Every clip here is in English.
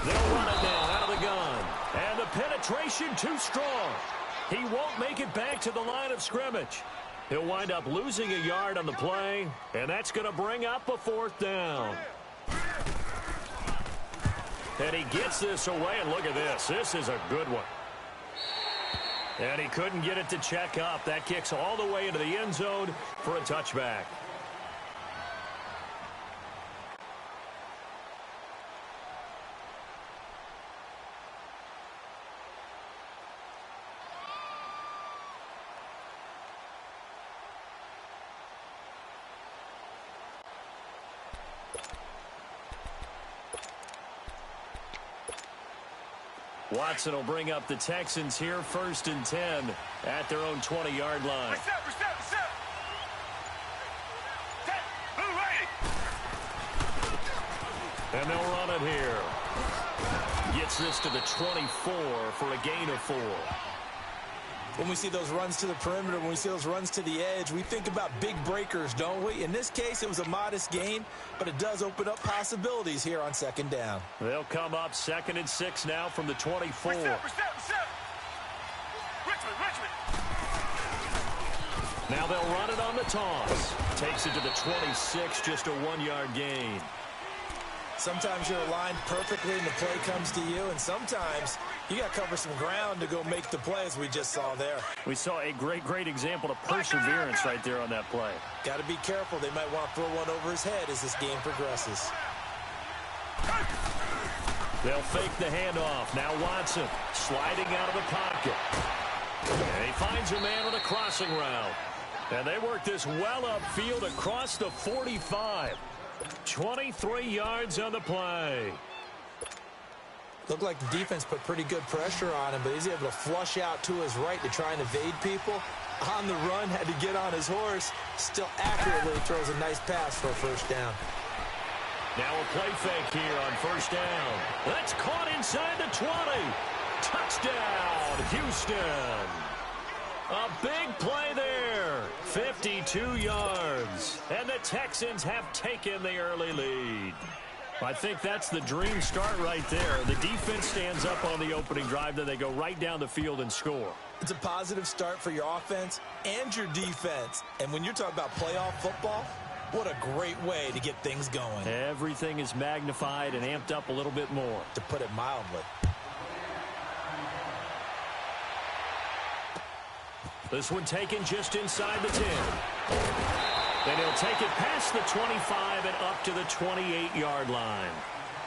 They'll run it down out of the gun. And the penetration too strong. He won't make it back to the line of scrimmage. He'll wind up losing a yard on the play, and that's going to bring up a 4th down. And he gets this away, and look at this. This is a good one. And he couldn't get it to check up. That kicks all the way into the end zone for a touchback. Watson will bring up the Texans here, 1st and 10 at their own 20-yard line. Reset. And they'll run it here. Gets this to the 24 for a gain of 4. When we see those runs to the perimeter, when we see those runs to the edge, we think about big breakers, don't we? In this case, it was a modest gain, but it does open up possibilities here on 2nd down. They'll come up 2nd and 6 now from the 24. Reset. Richmond. Now they'll run it on the toss. Takes it to the 26, just a 1-yard gain. Sometimes you're aligned perfectly and the play comes to you, and sometimes you got to cover some ground to go make the play, as we just saw there. We saw a great example of perseverance right there on that play. Got to be careful. They might want to throw one over his head as this game progresses. They'll fake the handoff. Now Watson sliding out of the pocket. And he finds a man on a crossing route. And they work this well upfield across the 45. 23 yards on the play. Looked like the defense put pretty good pressure on him, but he's able to flush out to his right to try and evade people. On the run, had to get on his horse. Still accurately throws a nice pass for a 1st down. Now a play fake here on 1st down. That's caught inside the 20. Touchdown, Houston. A big play there. 52 yards. And the Texans have taken the early lead. I think that's the dream start right there. The defense stands up on the opening drive, then they go right down the field and score. It's a positive start for your offense and your defense. And when you're talking about playoff football, what a great way to get things going. Everything is magnified and amped up a little bit more. To put it mildly. This one taken just inside the 10. Then he'll take it past the 25 and up to the 28-yard line.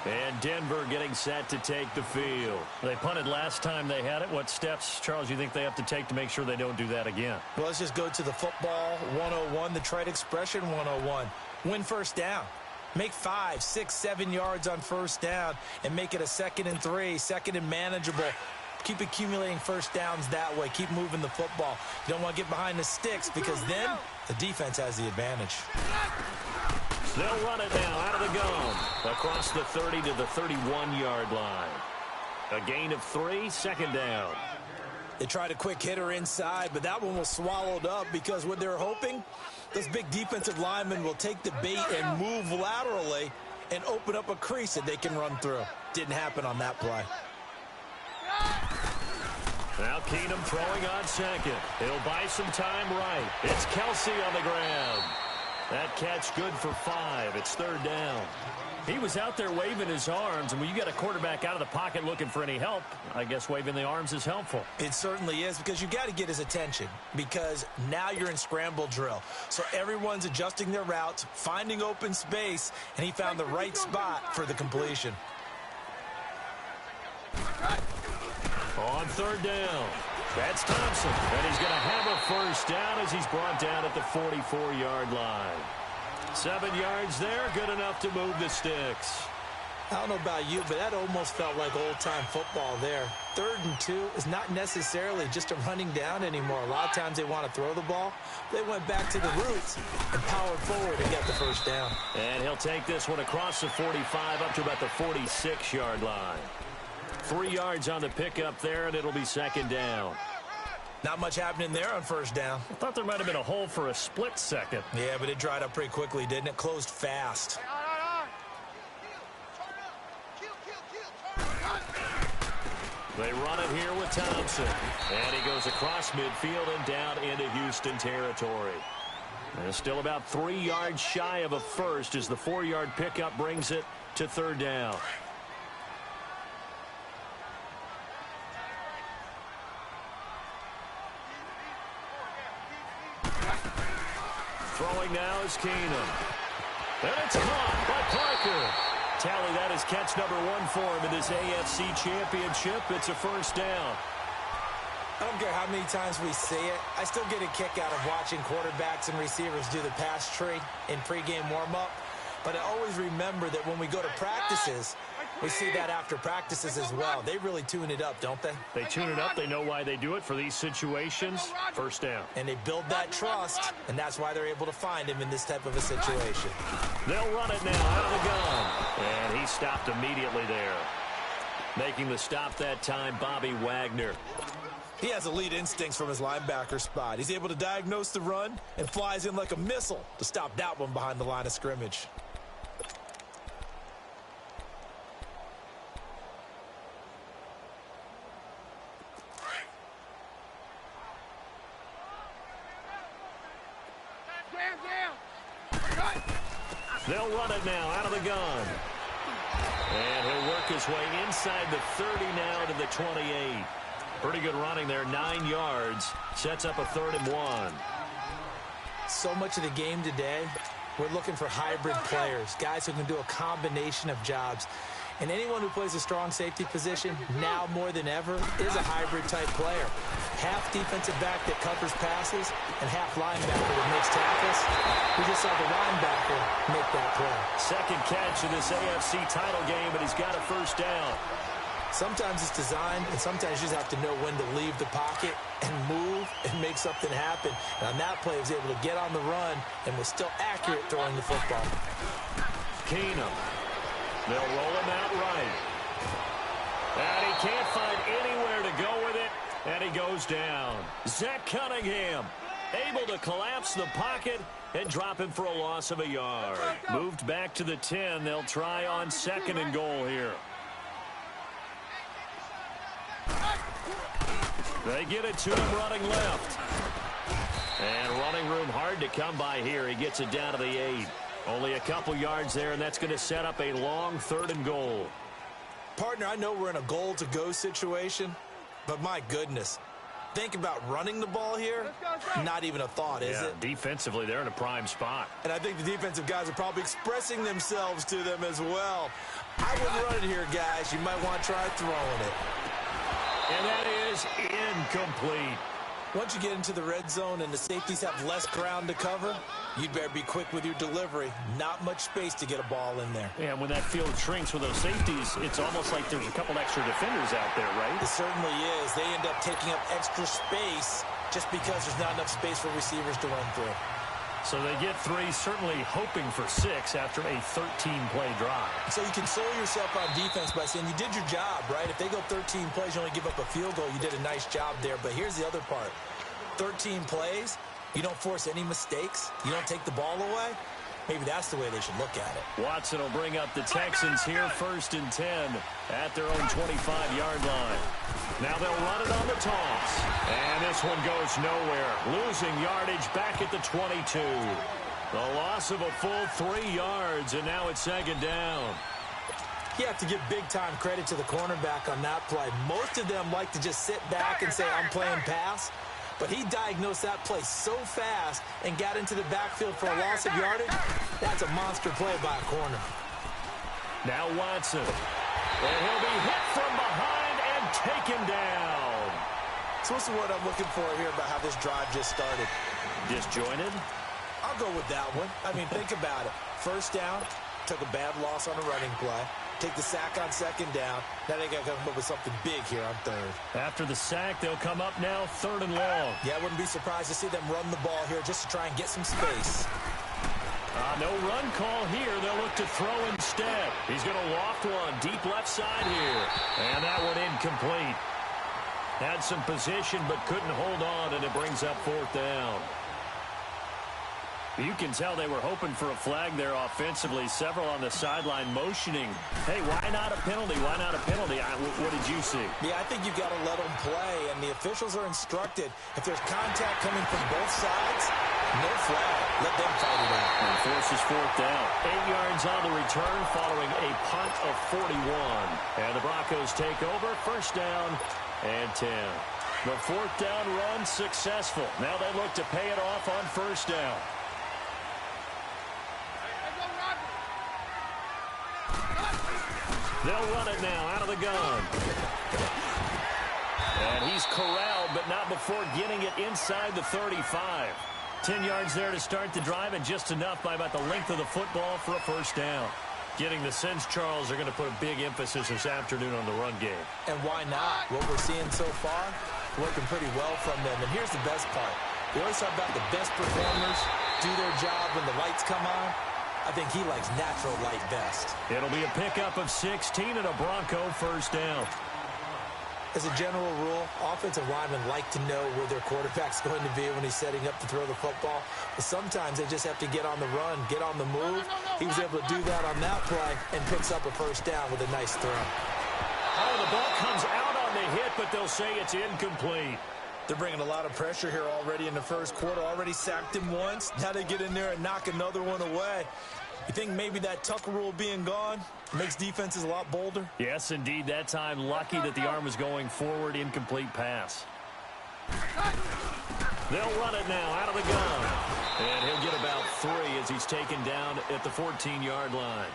And Denver getting set to take the field. They punted last time they had it. What steps, Charles, you think they have to take to make sure they don't do that again? Well, let's just go to the football 101, the trade expression 101. Win 1st down. Make 5, 6, 7 yards on 1st down and make it a 2nd and 3, 2nd and manageable. Keep accumulating 1st downs that way. Keep moving the football. You don't want to get behind the sticks because then the defense has the advantage. They'll run it now out of the gun. Across the 30 to the 31-yard line. A gain of 3, 2nd down. They tried a quick hitter inside, but that one was swallowed up because what they're hoping, those big defensive linemen will take the bait and move laterally and open up a crease that they can run through. Didn't happen on that play. Now Keenum throwing on 2nd. He'll buy some time right. It's Kelsey on the ground. That catch good for 5. It's 3rd down. He was out there waving his arms, and when you get a quarterback out of the pocket looking for any help, I guess waving the arms is helpful. It certainly is, because you got to get his attention, because now you're in scramble drill. So everyone's adjusting their routes, finding open space, and he found the right spot for the completion. On 3rd down, that's Thompson, and he's going to have a 1st down as he's brought down at the 44-yard line. 7 yards there, good enough to move the sticks. I don't know about you, but that almost felt like old-time football there. 3rd and 2 is not necessarily just a running down anymore. A lot of times they want to throw the ball. They went back to the roots and powered forward and got the 1st down. And he'll take this one across the 45 up to about the 46-yard line. 3 yards on the pickup there, and it'll be 2nd down. Not much happening there on first down. I thought there might have been a hole for a split second. Yeah, but it dried up pretty quickly, didn't it? Closed fast. They run it here with Thompson. And he goes across midfield and down into Houston territory. And still about 3 yards shy of a first as the 4-yard pickup brings it to third down. Throwing now is Keenum. And it's caught by Parker. Tally that is catch number 1 for him in this AFC Championship. It's a first down. I don't care how many times we see it. I still get a kick out of watching quarterbacks and receivers do the pass tree in pregame warm-up. But I always remember that when we go to practices, we see that after practices as well. They really tune it up, don't they? They tune it up. They know why they do it for these situations. First down. And they build that trust, and that's why they're able to find him in this type of a situation. They'll run it now out of the gun. And he stopped immediately there. Making the stop that time, Bobby Wagner. He has elite instincts from his linebacker spot. He's able to diagnose the run and flies in like a missile to stop that one behind the line of scrimmage. They'll run it now out of the gun. And he'll work his way inside the 30 now to the 28. Pretty good running there, 9 yards. Sets up a 3rd and 1. So much of the game today, we're looking for hybrid players, guys who can do a combination of jobs. And anyone who plays a strong safety position, now more than ever, is a hybrid-type player. Half defensive back that covers passes, and half linebacker that makes tackles. We just saw the linebacker make that play. Second catch in this AFC title game, and he's got a first down. Sometimes it's designed, and sometimes you just have to know when to leave the pocket and move and make something happen. And on that play, he was able to get on the run and was still accurate throwing the football. Keenum. They'll roll him out right. And he can't find anywhere to go with it, and he goes down. Zach Cunningham able to collapse the pocket and drop him for a loss of a yard. Moved back to the 10. They'll try on 2nd and goal here. They get it to him running left. And running room hard to come by here. He gets it down to the 8. Only a couple yards there, and that's going to set up a long 3rd and goal. Partner, I know we're in a goal-to-go situation, but my goodness. Think about running the ball here. Not even a thought, is it? Defensively, they're in a prime spot. And I think the defensive guys are probably expressing themselves to them as well. I wouldn't run it here, guys. You might want to try throwing it. And that is incomplete. Once you get into the red zone and the safeties have less ground to cover, you'd better be quick with your delivery. Not much space to get a ball in there. Yeah, when that field shrinks with those safeties, it's almost like there's a couple extra defenders out there, right? It certainly is. They end up taking up extra space just because there's not enough space for receivers to run through. So they get 3, certainly hoping for 6 after a 13-play drive. So you console yourself on defense by saying you did your job, right? If they go 13 plays, you only give up a field goal, you did a nice job there. But here's the other part. 13 plays, you don't force any mistakes, you don't take the ball away. Maybe that's the way they should look at it. Watson will bring up the Texans here, 1st and 10 at their own 25-yard line. Now they'll run it on the toss. And this one goes nowhere. Losing yardage back at the 22. The loss of a full 3 yards, and now it's 2nd down. You have to give big-time credit to the cornerback on that play. Most of them like to just sit back and say, I'm playing pass. But he diagnosed that play so fast and got into the backfield for a loss of yardage. That's a monster play by a corner. Now Watson. And he'll be hit from behind and taken down. So what's the word I'm looking for here about how this drive just started? Disjointed? I'll go with that one. I mean, think about it. First down, took a bad loss on a running play. Take the sack on 2nd down. Now they got to come up with something big here on 3rd. After the sack, they'll come up now 3rd and long. Yeah, I wouldn't be surprised to see them run the ball here just to try and get some space. No run call here. They'll look to throw instead. He's going to loft one deep left side here. And that one incomplete. Had some position but couldn't hold on, and it brings up fourth down. You can tell they were hoping for a flag there offensively. Several on the sideline motioning. Hey, why not a penalty? Why not a penalty? What did you see? Yeah, I think you've got to let them play, and the officials are instructed. If there's contact coming from both sides, no flag. Let them fight it out. And forces fourth down. 8 yards on the return following a punt of 41. And the Broncos take over. First down and 10. The fourth down run successful. Now they look to pay it off on first down. They'll run it now out of the gun. And he's corralled, but not before getting it inside the 35. 10 yards there to start the drive, and just enough by about the length of the football for a first down. Getting the sense, Charles, are going to put a big emphasis this afternoon on the run game. And why not? What we're seeing so far, working pretty well from them. And here's the best part. We always talk about the best performers do their job when the lights come on. I think he likes natural light best. It'll be a pickup of 16 and a Bronco first down. As a general rule, offensive linemen like to know where their quarterback's going to be when he's setting up to throw the football. But sometimes they just have to get on the run, get on the move. He was able to do that on that play and picks up a first down with a nice throw. Oh, the ball comes out on the hit, but they'll say it's incomplete. They're bringing a lot of pressure here already in the first quarter. Already sacked him once. Now they get in there and knock another one away. You think maybe that Tucker rule being gone makes defenses a lot bolder? Yes, indeed. That time, lucky that the arm was going forward. Incomplete pass. They'll run it now out of the gun. And he'll get about 3 as he's taken down at the 14-yard line.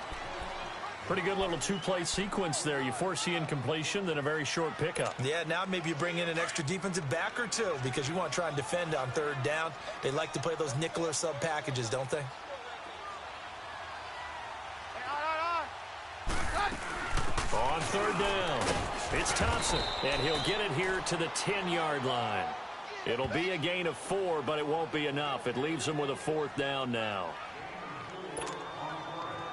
Pretty good little two-play sequence there. You force the incompletion, then a very short pickup. Yeah, now maybe you bring in an extra defensive back or two because you want to try and defend on third down. They like to play those nickel or sub packages, don't they? On third down, it's Thompson, and he'll get it here to the 10-yard line. It'll be a gain of 4, but it won't be enough. It leaves him with a fourth down now.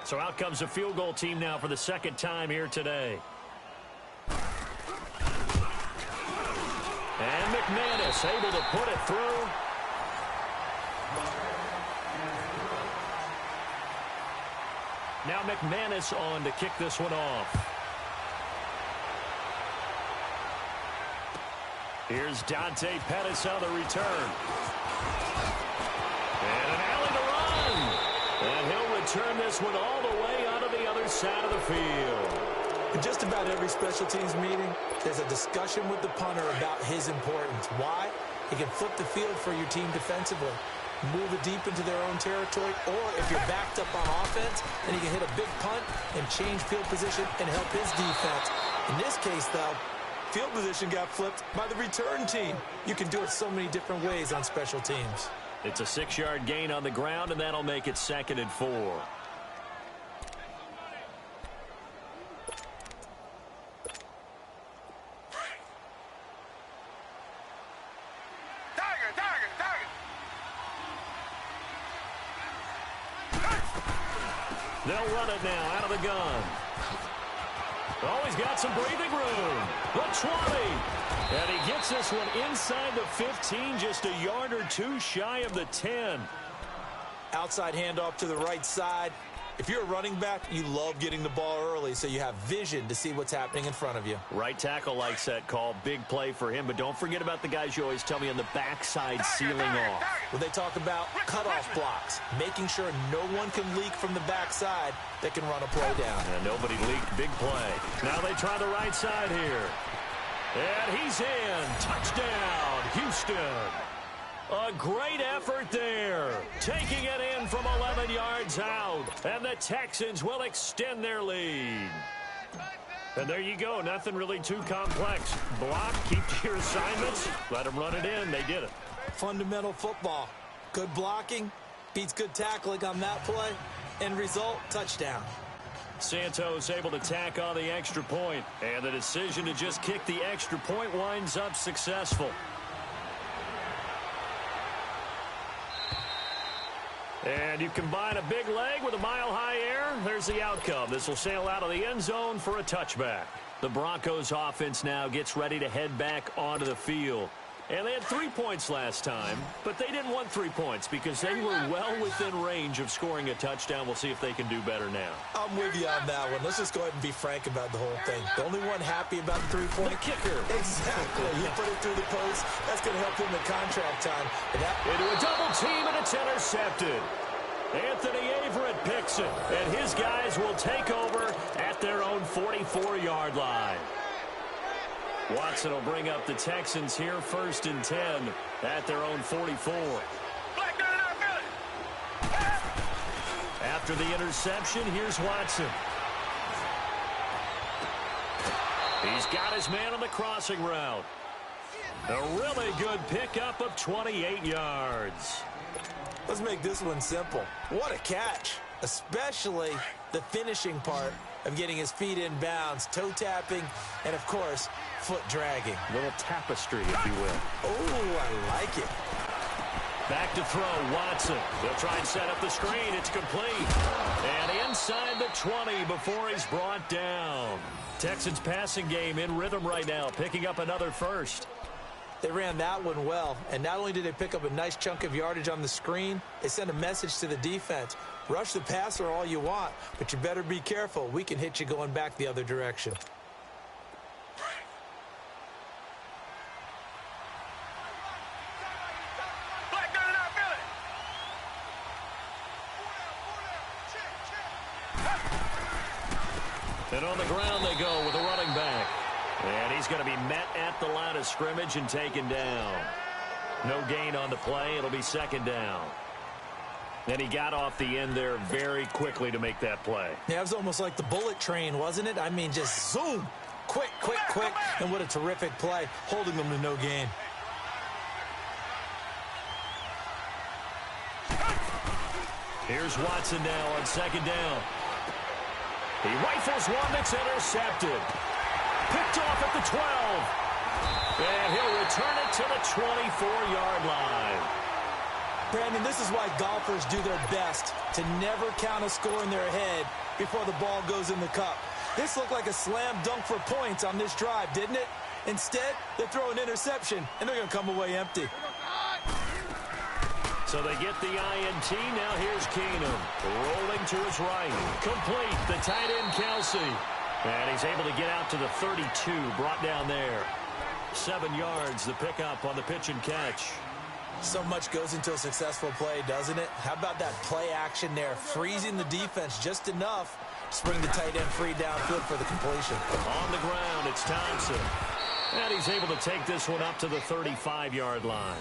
So out comes the field goal team now for the second time here today. And McManus able to put it through. Now McManus on to kick this one off. Here's Dante Pettis on the return. And an alley to run. And he'll return this one all the way out of the other side of the field. In just about every special teams meeting, there's a discussion with the punter about his importance. Why? He can flip the field for your team defensively, move it deep into their own territory, or if you're backed up on offense, then he can hit a big punt and change field position and help his defense. In this case, though, field position got flipped by the return team. You can do it so many different ways on special teams. It's a 6-yard gain on the ground, and that'll make it 2nd and 4. They'll run it now out of the gun. Oh, he's got some breathing room. The 20. And he gets this one inside the 15, just a yard or 2 shy of the 10. Outside handoff to the right side. If you're a running back, you love getting the ball early so you have vision to see what's happening in front of you. Right tackle likes that call. Big play for him. But don't forget about the guys you always tell me on the backside sealing off. Well, they talk about cutoff blocks, making sure no one can leak from the backside that can run a play down. And nobody leaked. Big play. Now they try the right side here. And he's in. Touchdown, Houston. A great effort there. Taking it in from 11 yards out. And the Texans will extend their lead. And there you go. Nothing really too complex. Block, keep to your assignments. Let them run it in. They did it. Fundamental football. Good blocking beats good tackling on that play. End result, touchdown. Santos able to tack on the extra point. And the decision to just kick the extra point winds up successful. And you combine a big leg with a mile-high air, there's the outcome. This will sail out of the end zone for a touchback. The Broncos offense now gets ready to head back onto the field. And they had 3 points last time, but they didn't want 3 points because they were well within range of scoring a touchdown. We'll see if they can do better now. I'm with you on that one. Let's just go ahead and be frank about the whole thing. The only one happy about the 3-point. The kicker. Exactly. He put it through the post. That's going to help him in contract time. Into a double team, and it's intercepted. Anthony Averett picks it, and his guys will take over at their own 44-yard line. Watson will bring up the Texans here, 1st and 10 at their own 44. After the interception, here's Watson. He's got his man on the crossing route. A really good pickup of 28 yards. Let's make this one simple. What a catch, especially the finishing part of getting his feet in bounds, toe tapping, and, of course, foot dragging. A little tapestry, if you will. Oh, I like it. Back to throw, Watson. They'll try and set up the screen. It's complete. And inside the 20 before he's brought down. Texans passing game in rhythm right now, picking up another first. They ran that one well, and not only did they pick up a nice chunk of yardage on the screen, they sent a message to the defense. Rush the passer all you want, but you better be careful. We can hit you going back the other direction. And on the ground they go with a running back. And he's going to be met at the line of scrimmage and taken down. No gain on the play. It'll be 2nd down. And he got off the end there very quickly to make that play. Yeah, it was almost like the bullet train, wasn't it? I mean, just zoom. Quick, quick, quick. And what a terrific play, holding them to no gain. Here's Watson now on 2nd down. He rifles one that's intercepted. Picked off at the 12. And he'll return it to the 24-yard line. Brandon, this is why golfers do their best to never count a score in their head before the ball goes in the cup. This looked like a slam dunk for points on this drive, didn't it? Instead, they throw an interception, and they're going to come away empty. So they get the INT. Now here's Keenum rolling to his right. Complete. The tight end, Kelsey. And he's able to get out to the 32. Brought down there. 7 yards, the pickup on the pitch and catch. So much goes into a successful play, doesn't it? How about that play action there? Freezing the defense just enough to spring the tight end free downfield for the completion. On the ground, it's Thompson. And he's able to take this one up to the 35-yard line.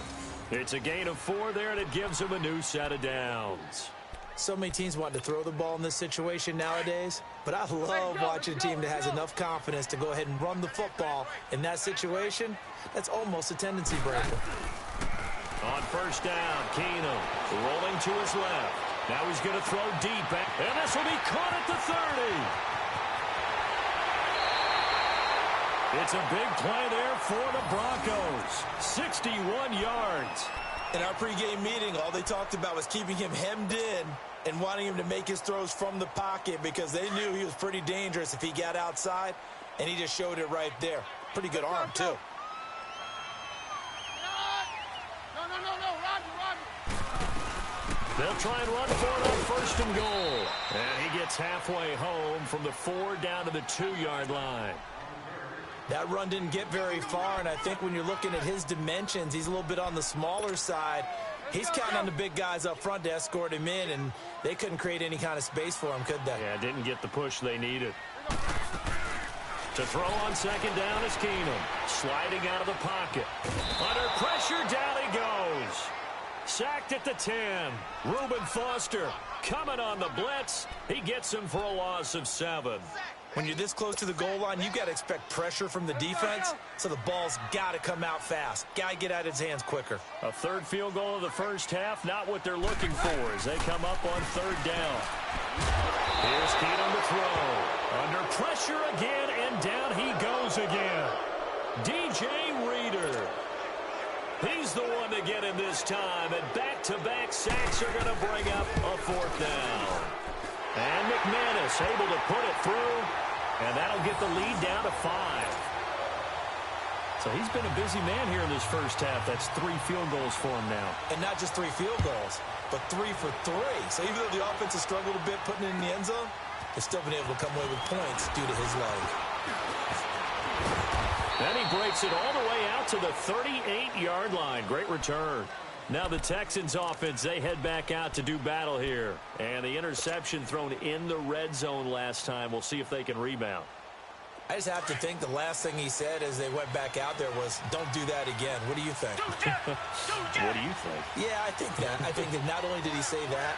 It's a gain of 4 there, and it gives him a new set of downs. So many teams want to throw the ball in this situation nowadays, but I love watching a team that has enough confidence to go ahead and run the football. In that situation, that's almost a tendency breaker. On 1st down, Keenum rolling to his left. Now he's going to throw deep, and this will be caught at the 30. It's a big play there for the Broncos. 61 yards. In our pregame meeting, all they talked about was keeping him hemmed in and wanting him to make his throws from the pocket because they knew he was pretty dangerous if he got outside, and he just showed it right there. Pretty good arm, too. They'll try and run for it on 1st and goal. And he gets halfway home from the 4 down to the 2-yard line. That run didn't get very far, and I think when you're looking at his dimensions, he's a little bit on the smaller side. He's counting on the big guys up front to escort him in, and they couldn't create any kind of space for him, could they? Yeah, didn't get the push they needed. To throw on 2nd down is Keenum. Sliding out of the pocket. Under pressure, down he goes. Sacked at the 10. Reuben Foster coming on the blitz. He gets him for a loss of 7. When you're this close to the goal line, you got to expect pressure from the defense, so the ball's got to come out fast. Got to get out of his hands quicker. A 3rd field goal of the 1st half, not what they're looking for as they come up on 3rd down. Here's Keenum to throw. Under pressure again, and down he goes again. DJ Reader. He's the one to get him this time, and back-to-back sacks are going to bring up a 4th down. And McManus able to put it through. And that'll get the lead down to 5. So he's been a busy man here in this first half. That's 3 field goals for him now. And not just 3 field goals, but 3 for 3. So even though the offense has struggled a bit putting it in the end zone, they've still been able to come away with points due to his leg. Then he breaks it all the way out to the 38-yard line. Great return. Now the Texans offense, they head back out to do battle here. And the interception thrown in the red zone last time. We'll see if they can rebound. I just have to think the last thing he said as they went back out there was, don't do that again. What do you think? What do you think? Yeah, I think that. I think that not only did he say that,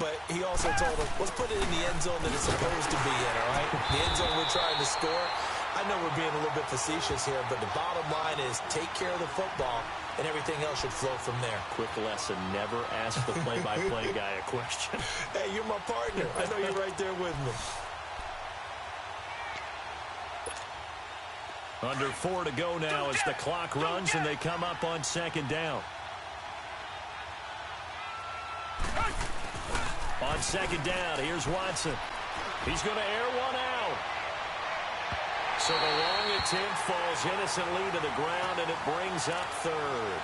but he also told them, let's put it in the end zone that it's supposed to be in, all right? The end zone we're trying to score. I know we're being a little bit facetious here, but the bottom line is take care of the football, and everything else should flow from there. Quick lesson, never ask the play-by-play guy a question. Hey, you're my partner. I know you're right there with me. Under 4 to go now as the clock runs and they come up on second down. On second down, here's Watson. He's going to air one out. So the long attempt falls innocently to the ground, and it brings up third.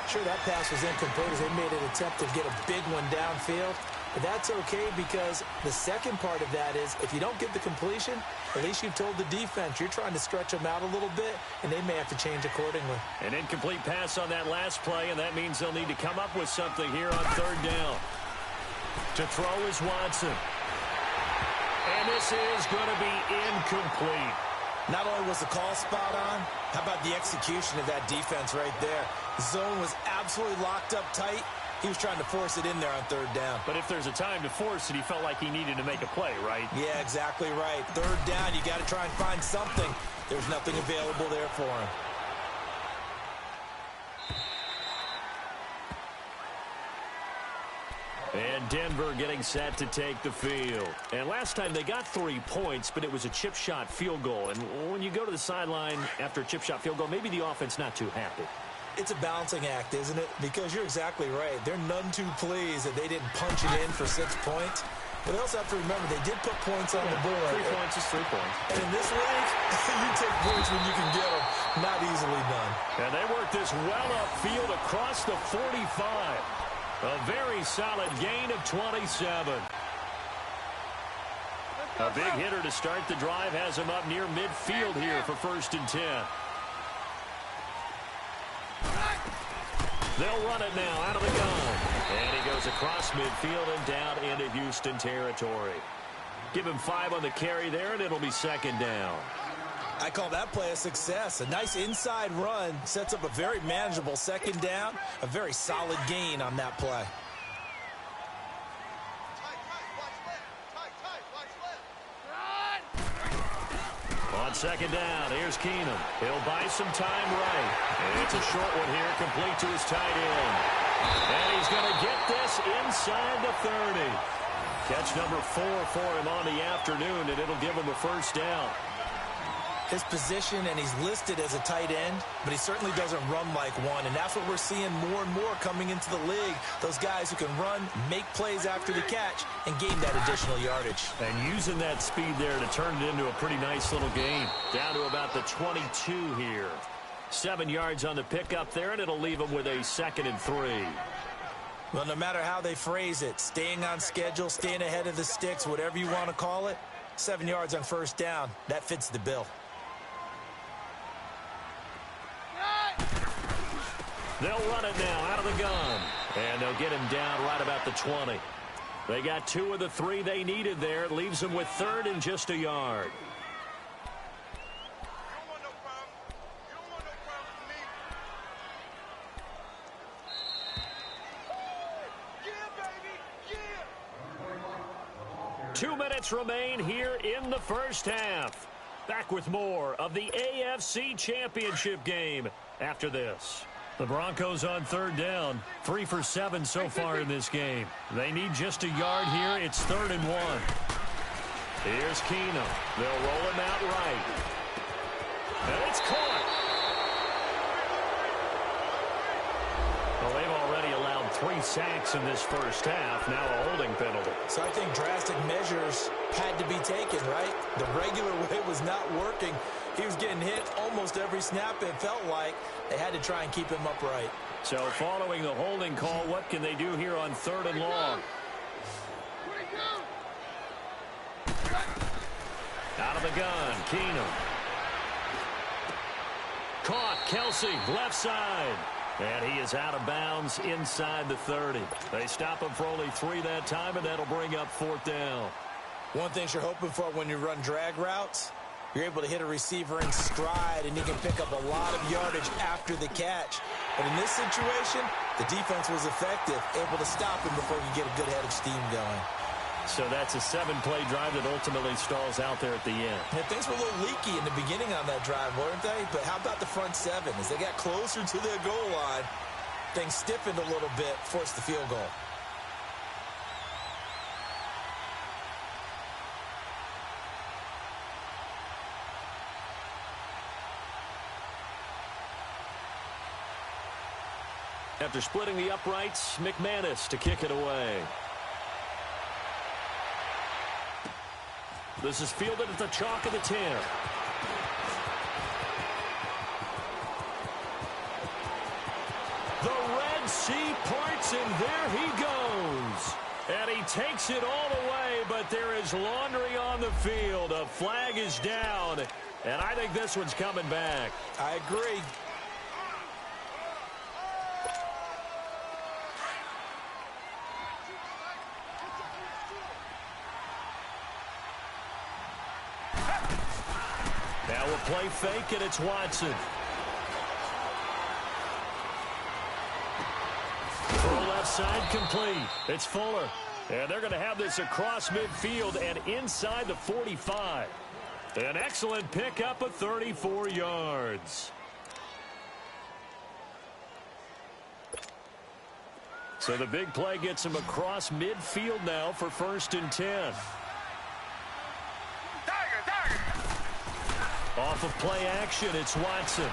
Sure, that pass was incomplete as they made an attempt to get a big one downfield. But that's okay because the second part of that is if you don't get the completion, at least you've told the defense you're trying to stretch them out a little bit, and they may have to change accordingly. An incomplete pass on that last play, and that means they'll need to come up with something here on third down. To throw is Watson. And this is going to be incomplete. Not only was the call spot on, how about the execution of that defense right there? The zone was absolutely locked up tight. He was trying to force it in there on third down. But if there's a time to force it, he felt like he needed to make a play, right? Yeah, exactly right. Third down, you got to try and find something. There's nothing available there for him. And Denver getting set to take the field. And last time they got 3 points, but it was a chip shot field goal. And when you go to the sideline after a chip shot field goal, maybe the offense not too happy. It's a balancing act, isn't it? Because you're exactly right. They're none too pleased that they didn't punch it in for 6 points. But they also have to remember they did put points on the board. 3 points is 3 points. And in this league, you take points when you can get them. Not easily done. And they work this well upfield across the 45. A very solid gain of 27. A big hitter to start the drive has him up near midfield here for 1st and 10. They'll run it now out of the gun. And he goes across midfield and down into Houston territory. Give him 5 on the carry there, and it'll be 2nd down. I call that play a success. A nice inside run sets up a very manageable 2nd down. A very solid gain on that play. On 2nd down, here's Keenum. He'll buy some time right. And it's a short one here, complete to his tight end. And he's going to get this inside the 30. Catch number 4 for him on the afternoon, and it'll give him a 1st down. His position, and he's listed as a tight end, but he certainly doesn't run like one, and that's what we're seeing more and more coming into the league. Those guys who can run, make plays after the catch, and gain that additional yardage. And using that speed there to turn it into a pretty nice little gain. Down to about the 22 here. 7 yards on the pickup there, and it'll leave him with a 2nd and 3. Well, no matter how they phrase it, staying on schedule, staying ahead of the sticks, whatever you want to call it, 7 yards on 1st down, that fits the bill. They'll run it now out of the gun. And they'll get him down right about the 20. They got 2 of the 3 they needed there. It leaves them with 3rd and just a yard. You don't want no problem with me. 2 minutes remain here in the first half. Back with more of the AFC Championship game after this. The Broncos on 3rd down. 3 for 7 so far in this game. They need just a yard here. It's 3rd and 1. Here's Keenum. They'll roll him out right. And it's caught. Well, they've already allowed 3 sacks in this first half, now a holding penalty. So I think drastic measures had to be taken, right? The regular way was not working. He was getting hit almost every snap, it felt like. They had to try and keep him upright. So following the holding call, what can they do here on 3rd and long? Out of the gun, Keenum. Caught, Kelsey, left side. And he is out of bounds inside the 30. They stop him for only 3 that time, and that'll bring up 4th down. One thing you're hoping for when you run drag routes, you're able to hit a receiver in stride, and he can pick up a lot of yardage after the catch. But in this situation, the defense was effective, able to stop him before he could get a good head of steam going. So that's a 7-play drive that ultimately stalls out there at the end. And things were a little leaky in the beginning on that drive, weren't they? But how about the front 7? As they got closer to their goal line, things stiffened a little bit, forced the field goal. After splitting the uprights, McManus to kick it away. This is fielded at the chalk of the 10. The Red Sea parts, and there he goes. And he takes it all the way, but there is laundry on the field. A flag is down, and I think this one's coming back. I agree. Now a play fake, and it's Watson. Throw left side complete. It's Fuller. And they're going to have this across midfield and inside the 45. An excellent pickup of 34 yards. So the big play gets him across midfield now for 1st and 10. Off of play action, it's Watson. And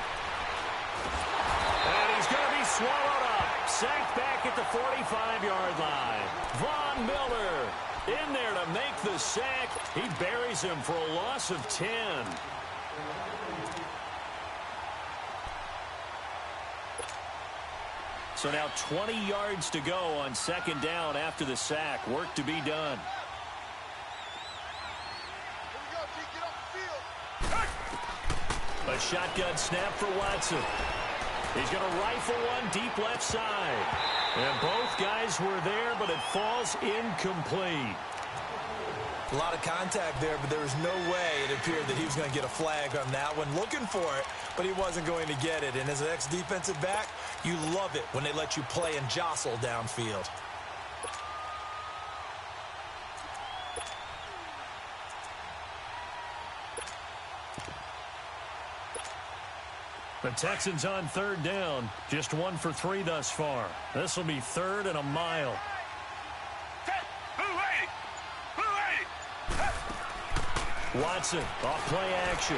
he's going to be swallowed up. Sacked back at the 45-yard line. Von Miller in there to make the sack. He buries him for a loss of 10. So now 20 yards to go on 2nd down after the sack. Work to be done. A shotgun snap for Watson. He's going to rifle one deep left side. And both guys were there, but it falls incomplete. A lot of contact there, but there was no way it appeared that he was going to get a flag on that one. Looking for it, but he wasn't going to get it. And as an ex-defensive back, you love it when they let you play and jostle downfield. The Texans on 3rd down. Just 1 for 3 thus far. This will be 3rd and a mile. Watson off play action.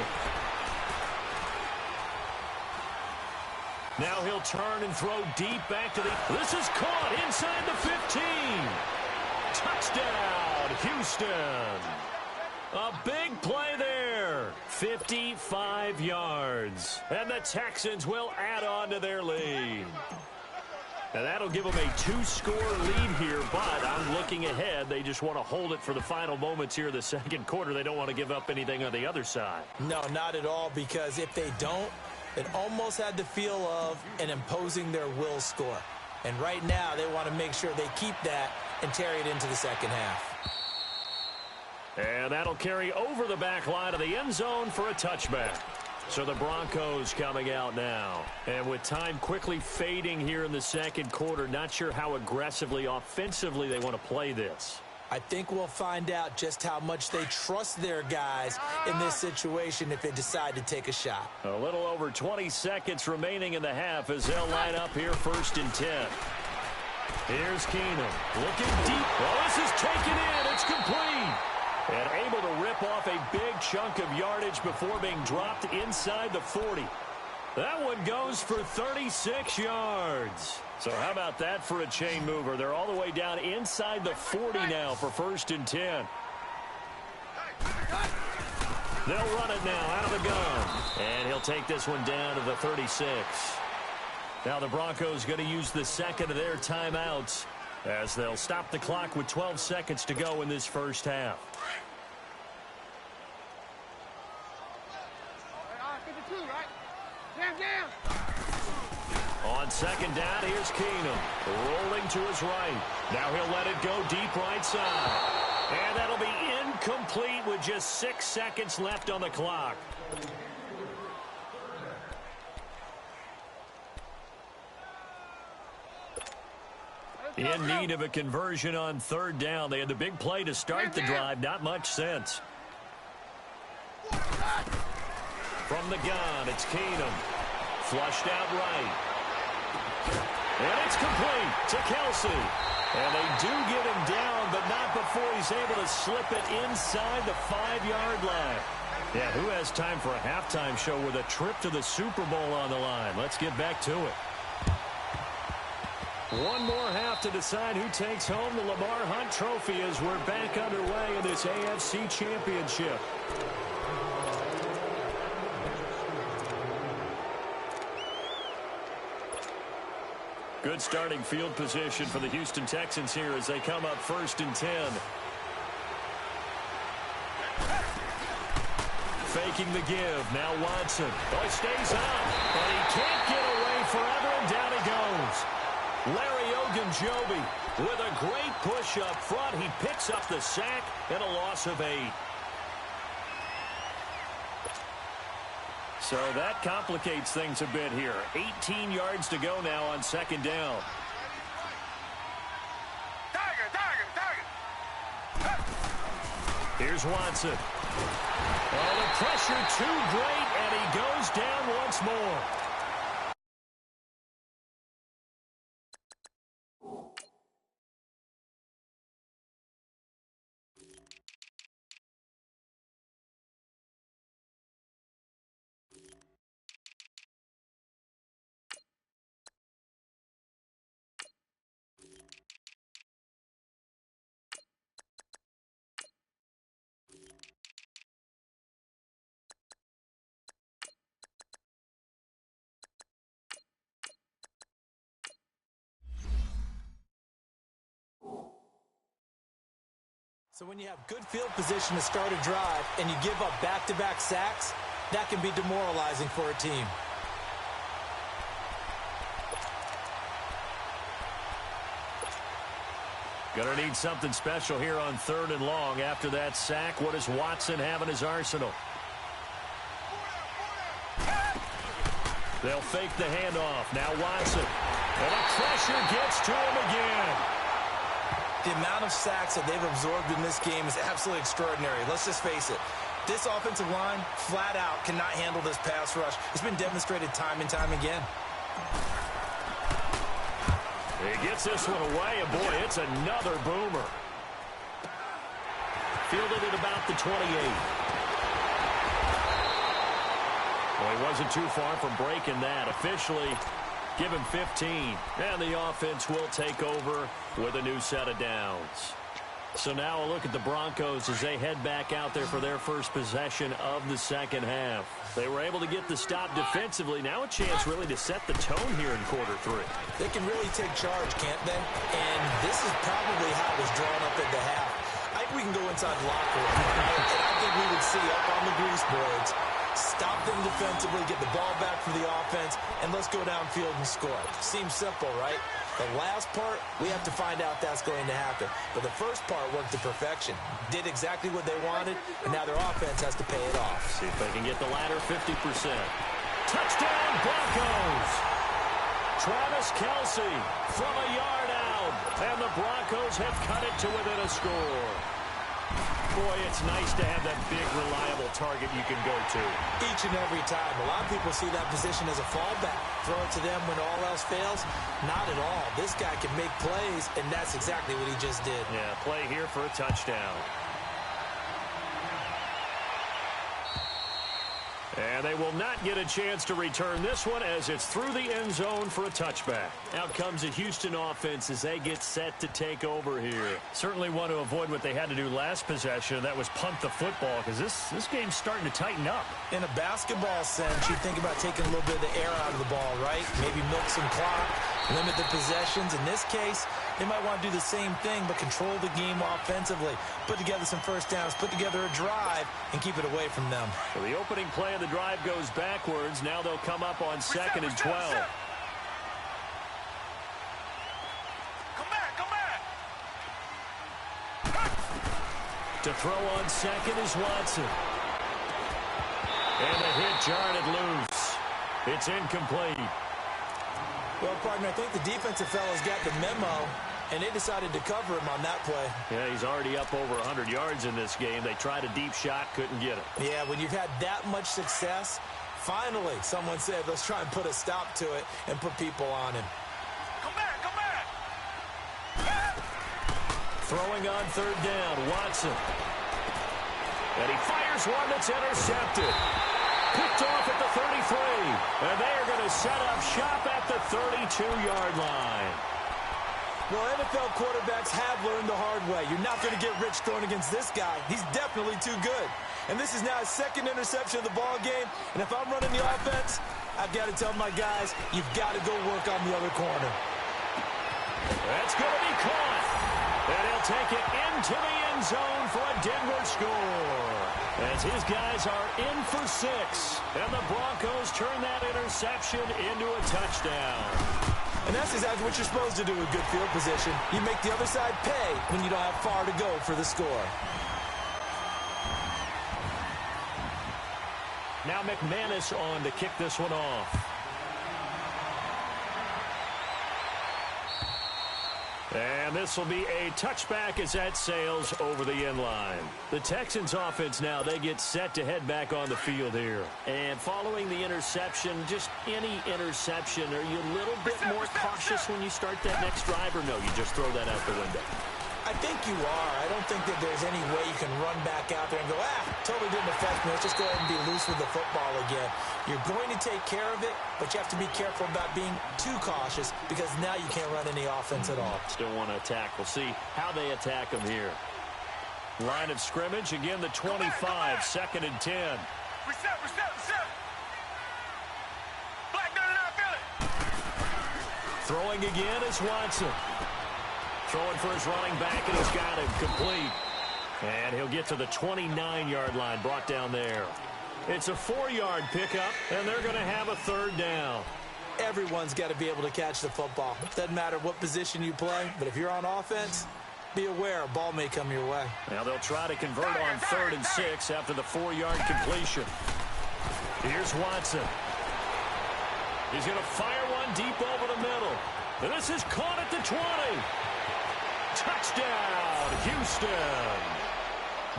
Now he'll turn and throw deep back to the... This is caught inside the 15. Touchdown, Houston. A big play there. 55 yards. And the Texans will add on to their lead. And that'll give them a 2-score lead here, but I'm looking ahead. They just want to hold it for the final moments here in the 2nd quarter. They don't want to give up anything on the other side. No, not at all, because if they don't, it almost had the feel of an imposing their will score. And right now, they want to make sure they keep that and carry it into the 2nd half. And that'll carry over the back line of the end zone for a touchback. So the Broncos coming out now. And with time quickly fading here in the 2nd quarter, not sure how aggressively, offensively they want to play this. I think we'll find out just how much they trust their guys in this situation if they decide to take a shot. A little over 20 seconds remaining in the half as they'll line up here 1st and 10. Here's Keenum looking deep. Oh, this is taken in. It's complete. And able to rip off a big chunk of yardage before being dropped inside the 40. That one goes for 36 yards. So how about that for a chain mover? They're all the way down inside the 40 now for 1st and 10. They'll run it now out of the gun. And he'll take this one down to the 36. Now the Broncos going to use the second of their timeouts as they'll stop the clock with 12 seconds to go in this first half. On second down, here's Keenum. Rolling to his right. Now he'll let it go deep right side. And that'll be incomplete with just 6 seconds left on the clock. In need of a conversion on 3rd down. They had the big play to start the drive. Not much sense. From the gun, it's Keenum. Flushed out right. And it's complete to Kelsey. And they do get him down, but not before he's able to slip it inside the 5-yard line. Yeah, who has time for a halftime show with a trip to the Super Bowl on the line? Let's get back to it. One more half to decide who takes home the Lamar Hunt Trophy as we're back underway in this AFC Championship. Good starting field position for the Houston Texans here as they come up 1st and 10. Faking the give. Now Watson. Oh, he stays up, but he can't get away forever, and down he goes. Larry Ogunjobi with a great push up front. He picks up the sack and a loss of 8. So that complicates things a bit here. 18 yards to go now on 2nd down. Here's Watson. Oh, the pressure too great, and he goes down once more. So when you have good field position to start a drive and you give up back-to-back sacks, that can be demoralizing for a team. Gonna need something special here on 3rd and long. After that sack, what does Watson have in his arsenal? They'll fake the handoff. Now Watson. And the pressure gets to him again. The amount of sacks that they've absorbed in this game is absolutely extraordinary. Let's just face it. This offensive line, flat out, cannot handle this pass rush. It's been demonstrated time and time again. He gets this one away, and boy, it's another boomer. Fielded at about the 28. Well, he wasn't too far from breaking that. Officially, give him 15. And the offense will take over with a new set of downs. So now a look at the Broncos as they head back out there for their first possession of the second half. They were able to get the stop defensively. Now a chance really to set the tone here in quarter 3. They can really take charge, can't they? And this is probably how it was drawn up at the half. I think we can go inside the locker room. And I think we would see up on the grease boards, stop them defensively, get the ball back for the offense, and let's go downfield and score. Seems simple, right? The last part, we have to find out that's going to happen. But the first part worked to perfection. Did exactly what they wanted, and now their offense has to pay it off. See if they can get the latter 50%. Touchdown, Broncos! Travis Kelsey from a yard out, and the Broncos have cut it to within a score. Boy, it's nice to have that big, reliable target you can go to. Each and every time. A lot of people see that position as a fallback. Throw it to them when all else fails. Not at all. This guy can make plays, and that's exactly what he just did. Yeah, play here for a touchdown. And they will not get a chance to return this one as it's through the end zone for a touchback. Out comes the Houston offense as they get set to take over here. Certainly want to avoid what they had to do last possession. That was punt the football because this game's starting to tighten up. In a basketball sense, you think about taking a little bit of the air out of the ball, right? Maybe milk some clock, limit the possessions. In this case, they might want to do the same thing but control the game offensively. Put together some first downs, put together a drive, and keep it away from them. So the opening play of the drive goes backwards. Now they'll come up on 2nd and 12. Come back. To throw on 2nd is Watson. And the hit jarred it loose. It's incomplete. Well, partner, I think the defensive fellows got the memo, and they decided to cover him on that play. Yeah, he's already up over 100 yards in this game. They tried a deep shot, couldn't get it. Yeah, when you've had that much success, finally, someone said, let's try and put a stop to it and put people on him. Come back. Throwing on 3rd down, Watson. And he fires one that's intercepted. Picked off at the 33. And they are going to set up shop at the 32-yard line. Well, NFL quarterbacks have learned the hard way. You're not going to get rich throwing against this guy. He's definitely too good. And this is now his 2nd interception of the ball game. And if I'm running the offense, I've got to tell my guys, you've got to go work on the other corner. That's going to be caught. And he'll take it into the end zone for a Denver score. As his guys are in for 6. And the Broncos turn that interception into a touchdown. And that's exactly what you're supposed to do with good field position. You make the other side pay when you don't have far to go for the score. Now McManus on to kick this one off. And this will be a touchback as that sails over the end line. The Texans offense now, they get set to head back on the field here. And following the interception, just any interception, are you a little bit more cautious when you start that next drive, or no, you just throw that out the window? I think you are. I don't think that there's any way you can run back out there and go, totally didn't affect me. Let's just go ahead and be loose with the football again. You're going to take care of it, but you have to be careful about being too cautious because now you can't run any offense at all. Still want to attack. We'll see how they attack them here. Line of scrimmage, again the 25, 2nd and 10. Reset. Black better not feel it. Throwing again is Watson. Throwing for his running back, and he's got him complete. And he'll get to the 29-yard line, brought down there. It's a 4-yard pickup, and they're going to have a 3rd down. Everyone's got to be able to catch the football. Doesn't matter what position you play, but if you're on offense, be aware a ball may come your way. Now they'll try to convert on 3rd and 6 after the 4-yard completion. Here's Watson. He's going to fire one deep over the middle. And this is caught at the 20. Touchdown, Houston.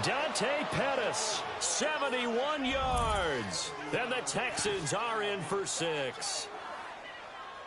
Dante Pettis, 71 yards. And the Texans are in for 6.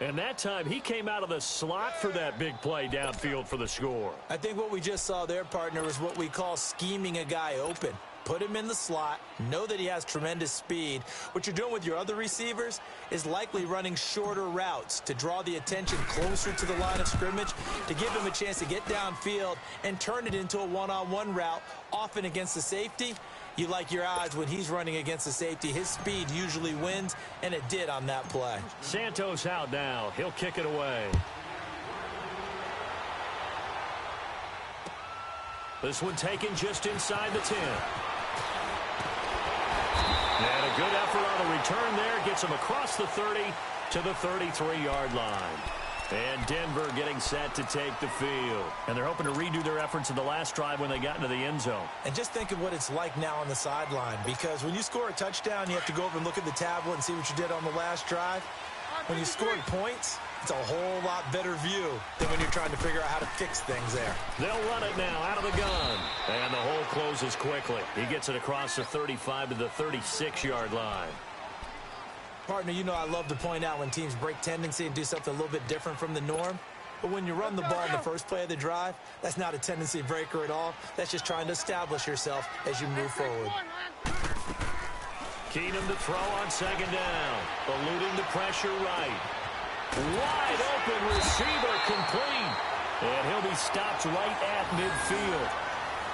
And that time, he came out of the slot for that big play downfield for the score. I think what we just saw there, partner, is what we call scheming a guy open. Put him in the slot, know that he has tremendous speed. What you're doing with your other receivers is likely running shorter routes to draw the attention closer to the line of scrimmage, to give him a chance to get downfield and turn it into a one-on-one route, often against the safety. You like your odds when he's running against the safety. His speed usually wins, and it did on that play. Santos out now. He'll kick it away. This one taken just inside the 10. And a good effort on the return there. Gets him across the 30 to the 33-yard line. And Denver getting set to take the field. And they're hoping to redo their efforts in the last drive when they got into the end zone. And just think of what it's like now on the sideline. Because when you score a touchdown, you have to go over and look at the tablet and see what you did on the last drive. When you scored points, it's a whole lot better view than when you're trying to figure out how to fix things there. They'll run it now out of the gun. And the hole closes quickly. He gets it across the 35 to the 36-yard line. Partner, you know I love to point out when teams break tendency and do something a little bit different from the norm. But when you run the ball in the first play of the drive, that's not a tendency breaker at all. That's just trying to establish yourself as you move forward. Keenum to throw on second down. Eluding the pressure right. Wide open receiver complete. And he'll be stopped right at midfield.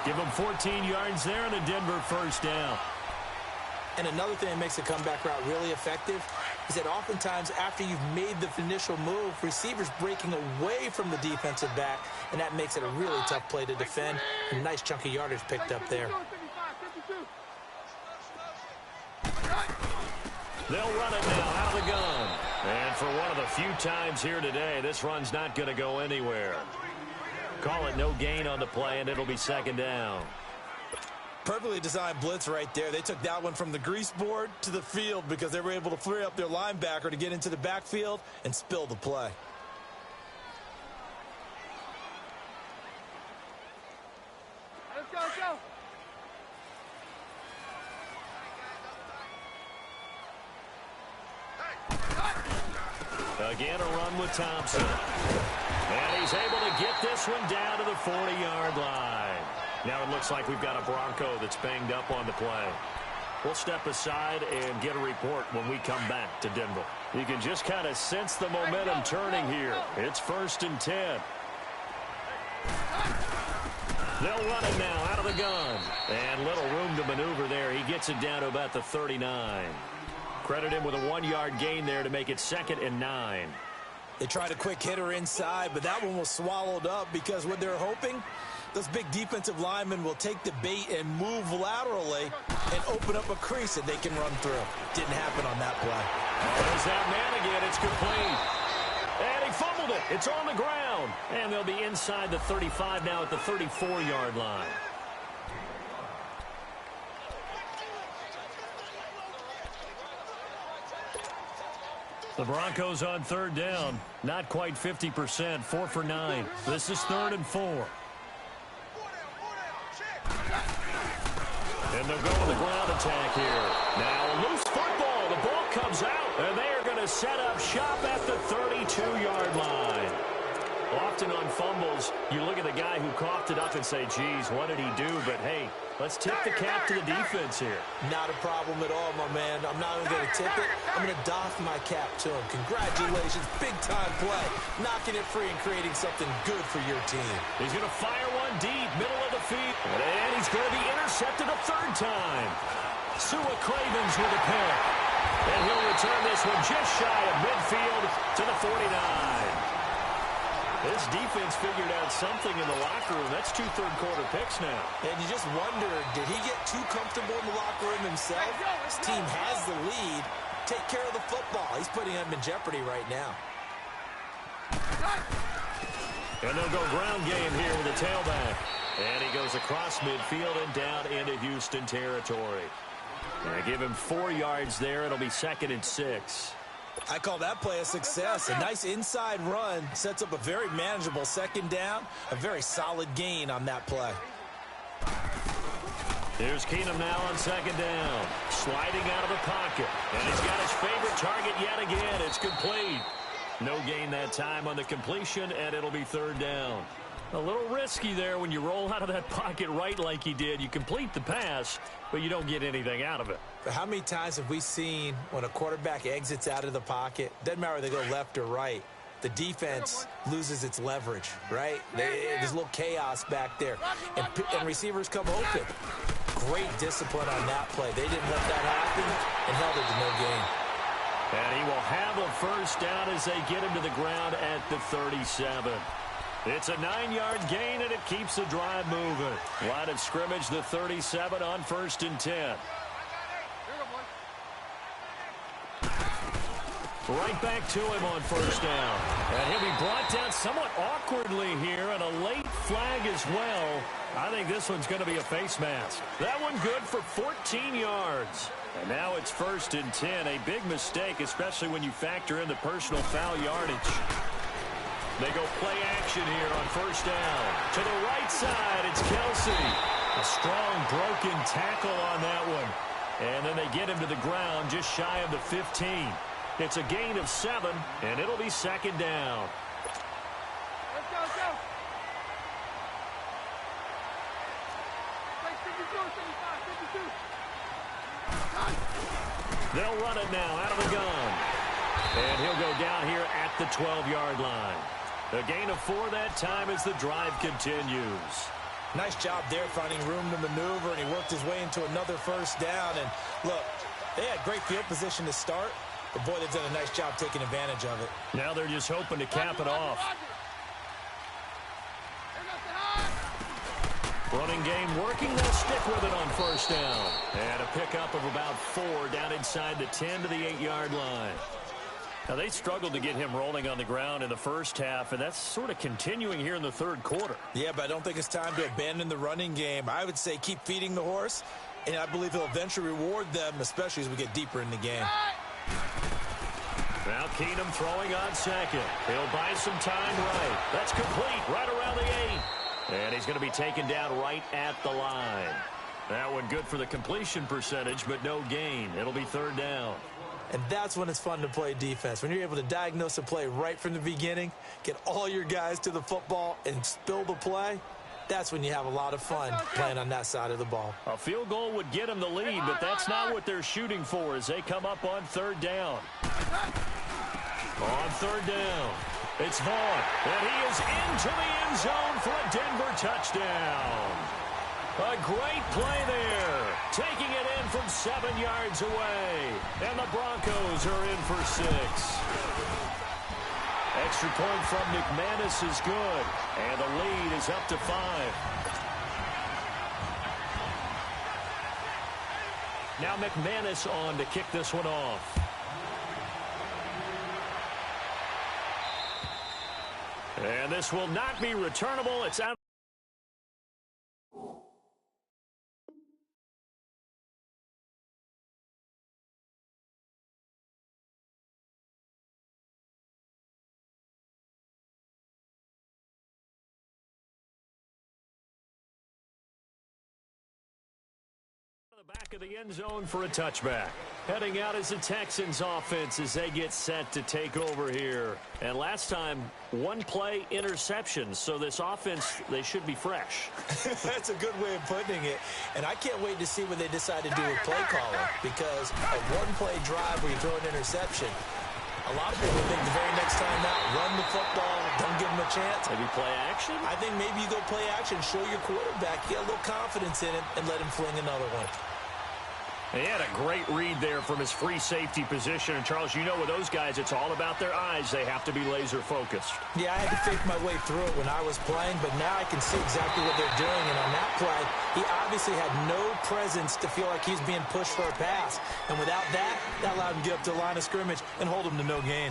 Give him 14 yards there and a Denver first down. And another thing that makes the comeback route really effective is that oftentimes after you've made the initial move, receivers breaking away from the defensive back, and that makes it a really tough play to defend. A nice chunk of yardage picked up there. They'll run it now out of the gun. And for one of the few times here today, this run's not going to go anywhere. Call it no gain on the play, and it'll be second down. Perfectly designed blitz right there. They took that one from the grease board to the field because they were able to free up their linebacker to get into the backfield and spill the play. Let's go, let's go. Again, a run with Thompson. And he's able to get this one down to the 40-yard line. Now it looks like we've got a Bronco that's banged up on the play. We'll step aside and get a report when we come back to Denver. You can just kind of sense the momentum turning here. It's 1st and 10. They'll run it now out of the gun. And little room to maneuver there. He gets it down to about the 39. Credit him with a 1-yard gain there to make it 2nd and 9. They tried a quick hitter inside, but that one was swallowed up because what they're hoping, those big defensive linemen will take the bait and move laterally and open up a crease that they can run through. Didn't happen on that play. There's that man again. It's complete. And he fumbled it. It's on the ground. And they'll be inside the 35 now at the 34-yard line. The Broncos on 3rd down. Not quite 50%. 4 for 9. This is 3rd and 4. And they'll go on the ground attack here. Now a loose football. The ball comes out. And they are going to set up shop at the 32-yard line. Often on fumbles, you look at the guy who coughed it up and say, geez, what did he do? But, hey, let's tip the cap to the defense here. Not a problem at all, my man. I'm not even going to tip it. I'm going to doff my cap to him. Congratulations. Big-time play. Knocking it free and creating something good for your team. He's going to fire one deep, middle of the field. And he's going to be intercepted a 3rd time. Sua Cravens with a pick. And he'll return this one just shy of midfield to the 49. This defense figured out something in the locker room. That's 2 third-quarter picks now. And you just wonder, did he get too comfortable in the locker room himself? His team has the lead. Take care of the football. He's putting them in jeopardy right now. And they'll go ground game here with the tailback. And he goes across midfield and down into Houston territory. And give him 4 yards there. It'll be 2nd and 6. I call that play a success. A nice inside run sets up a very manageable 2nd down. A very solid gain on that play. Here's Keenum now on 2nd down. Sliding out of the pocket. And he's got his favorite target yet again. It's complete. No gain that time on the completion, and it'll be 3rd down. A little risky there when you roll out of that pocket right like he did. You complete the pass, but you don't get anything out of it. But how many times have we seen when a quarterback exits out of the pocket, doesn't matter whether they go left or right, the defense loses its leverage, right? There's a little chaos back there, and receivers come open. Great discipline on that play. They didn't let that happen and held it to no gain. And he will have a 1st down as they get him to the ground at the 37. It's a 9-yard gain, and it keeps the drive moving. Line of scrimmage, the 37 on 1st and 10. Right back to him on 1st down. And he'll be brought down somewhat awkwardly here, and a late flag as well. I think this one's going to be a face mask. That one good for 14 yards. And now it's 1st and 10. A big mistake, especially when you factor in the personal foul yardage. They go play action here on 1st down. To the right side, it's Kelsey. A strong broken tackle on that one. And then they get him to the ground just shy of the 15. It's a gain of 7, and it'll be 2nd down. Let's go, let's go. 52, 55, 52. They'll run it now out of the gun. And he'll go down here at the 12-yard line. A gain of 4 that time as the drive continues. Nice job there finding room to maneuver, and he worked his way into another first down. And look, they had great field position to start, but boy, they've done a nice job taking advantage of it. Now they're just hoping to cap it off. Running game working. They'll stick with it on first down. And a pickup of about 4 down inside the 10 to the 8-yard line. Now, they struggled to get him rolling on the ground in the first half, and that's sort of continuing here in the third quarter. Yeah, but I don't think it's time to abandon the running game. I would say keep feeding the horse, and I believe he'll eventually reward them, especially as we get deeper in the game. Now Keenum throwing on second. He'll buy some time right. That's complete right around the 8. And he's going to be taken down right at the line. That one good for the completion percentage, but no gain. It'll be third down. And that's when it's fun to play defense. When you're able to diagnose a play right from the beginning, get all your guys to the football and spill the play, that's when you have a lot of fun playing on that side of the ball. A field goal would get them the lead, but that's not what they're shooting for as they come up on third down. On third down, it's Vaughn, and he is into the end zone for a Denver touchdown. A great play there, taking it in from 7 yards away, and the Broncos are in for 6. Extra point from McManus is good, and the lead is up to 5. Now McManus on to kick this one off. And this will not be returnable. It's out. The back of the end zone for a touchback. Heading out is the Texans offense as they get set to take over here. And last time, 1 play interception. So this offense, they should be fresh. That's a good way of putting it. And I can't wait to see what they decide to do with play calling, because a 1-play drive where you throw an interception, a lot of people think the very next time out, run the football, don't give them a chance. Maybe play action? I think maybe you go play action, show your quarterback, get a little confidence in it, and let him fling another one. He had a great read there from his free safety position. And, Charles, you know with those guys, it's all about their eyes. They have to be laser-focused. Yeah, I had to fake my way through it when I was playing, but now I can see exactly what they're doing. And on that play, he obviously had no presence to feel like he's being pushed for a pass. And without that, that allowed him to get up to the line of scrimmage and hold him to no gain.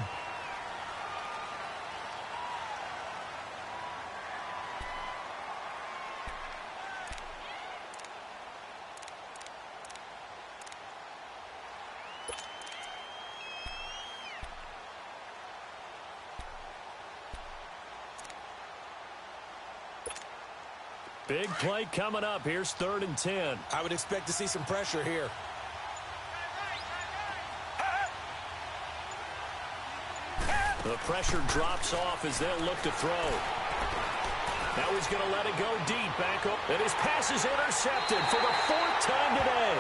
Big play coming up. Here's 3rd and 10. I would expect to see some pressure here. The pressure drops off as they'll look to throw. Now he's going to let it go deep. Back up. And his pass is intercepted for the 4th time today.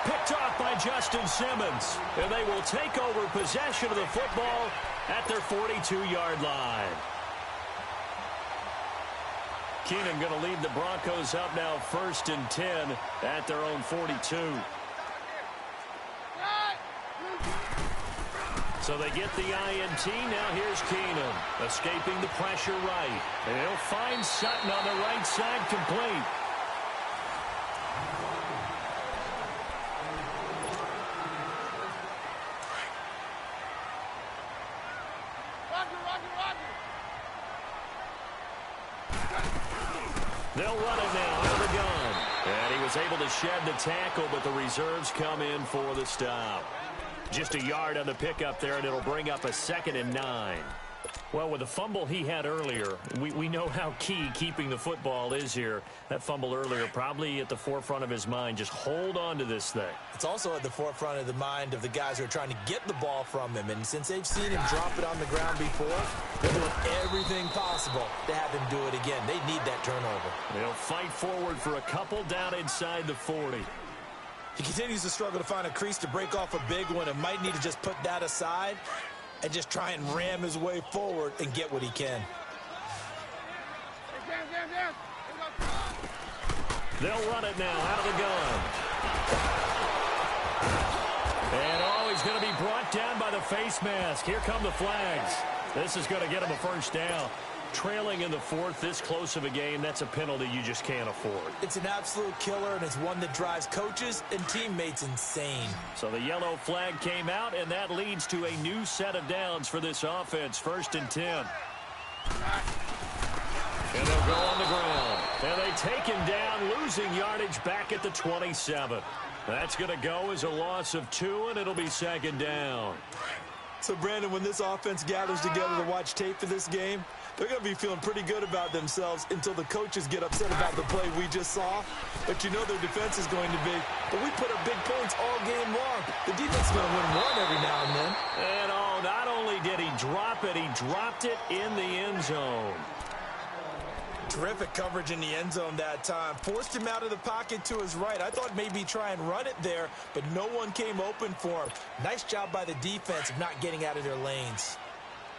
Picked off by Justin Simmons. And they will take over possession of the football at their 42-yard line. Keenum going to lead the Broncos up now 1st and 10 at their own 42. So they get the INT. Now here's Keenum escaping the pressure right. And he'll find Sutton on the right side complete. They'll run it now out of the gun. And he was able to shed the tackle, but the reserves come in for the stop. Just a yard on the pickup there, and it'll bring up a 2nd and 9. Well, with the fumble he had earlier, we know how key keeping the football is here. That fumble earlier probably at the forefront of his mind. Just hold on to this thing. It's also at the forefront of the mind of the guys who are trying to get the ball from him. And since they've seen him drop it on the ground before, they're doing everything possible to have him do it again. They need that turnover. They'll fight forward for a couple down inside the 40. He continues to struggle to find a crease to break off a big one and might need to just put that aside and just try and ram his way forward and get what he can. They'll run it now out of the gun. And he's going to be brought down by the face mask. Here come the flags. This is going to get him a first down. Trailing in the fourth, this close of a game, that's a penalty you just can't afford. It's an absolute killer, and it's one that drives coaches and teammates insane. So the yellow flag came out, and that leads to a new set of downs for this offense. 1st and 10. And they'll go on the ground. And they take him down, losing yardage back at the 27. That's going to go as a loss of 2, and it'll be 2nd down. So, Brandon, when this offense gathers together to watch tape for this game, they're going to be feeling pretty good about themselves until the coaches get upset about the play we just saw. But you know their defense is going to be, but we put up big points all game long. The defense is going to win one every now and then. And, not only did he drop it, he dropped it in the end zone. Terrific coverage in the end zone that time. Forced him out of the pocket to his right. I thought maybe try and run it there, but no one came open for him. Nice job by the defense of not getting out of their lanes.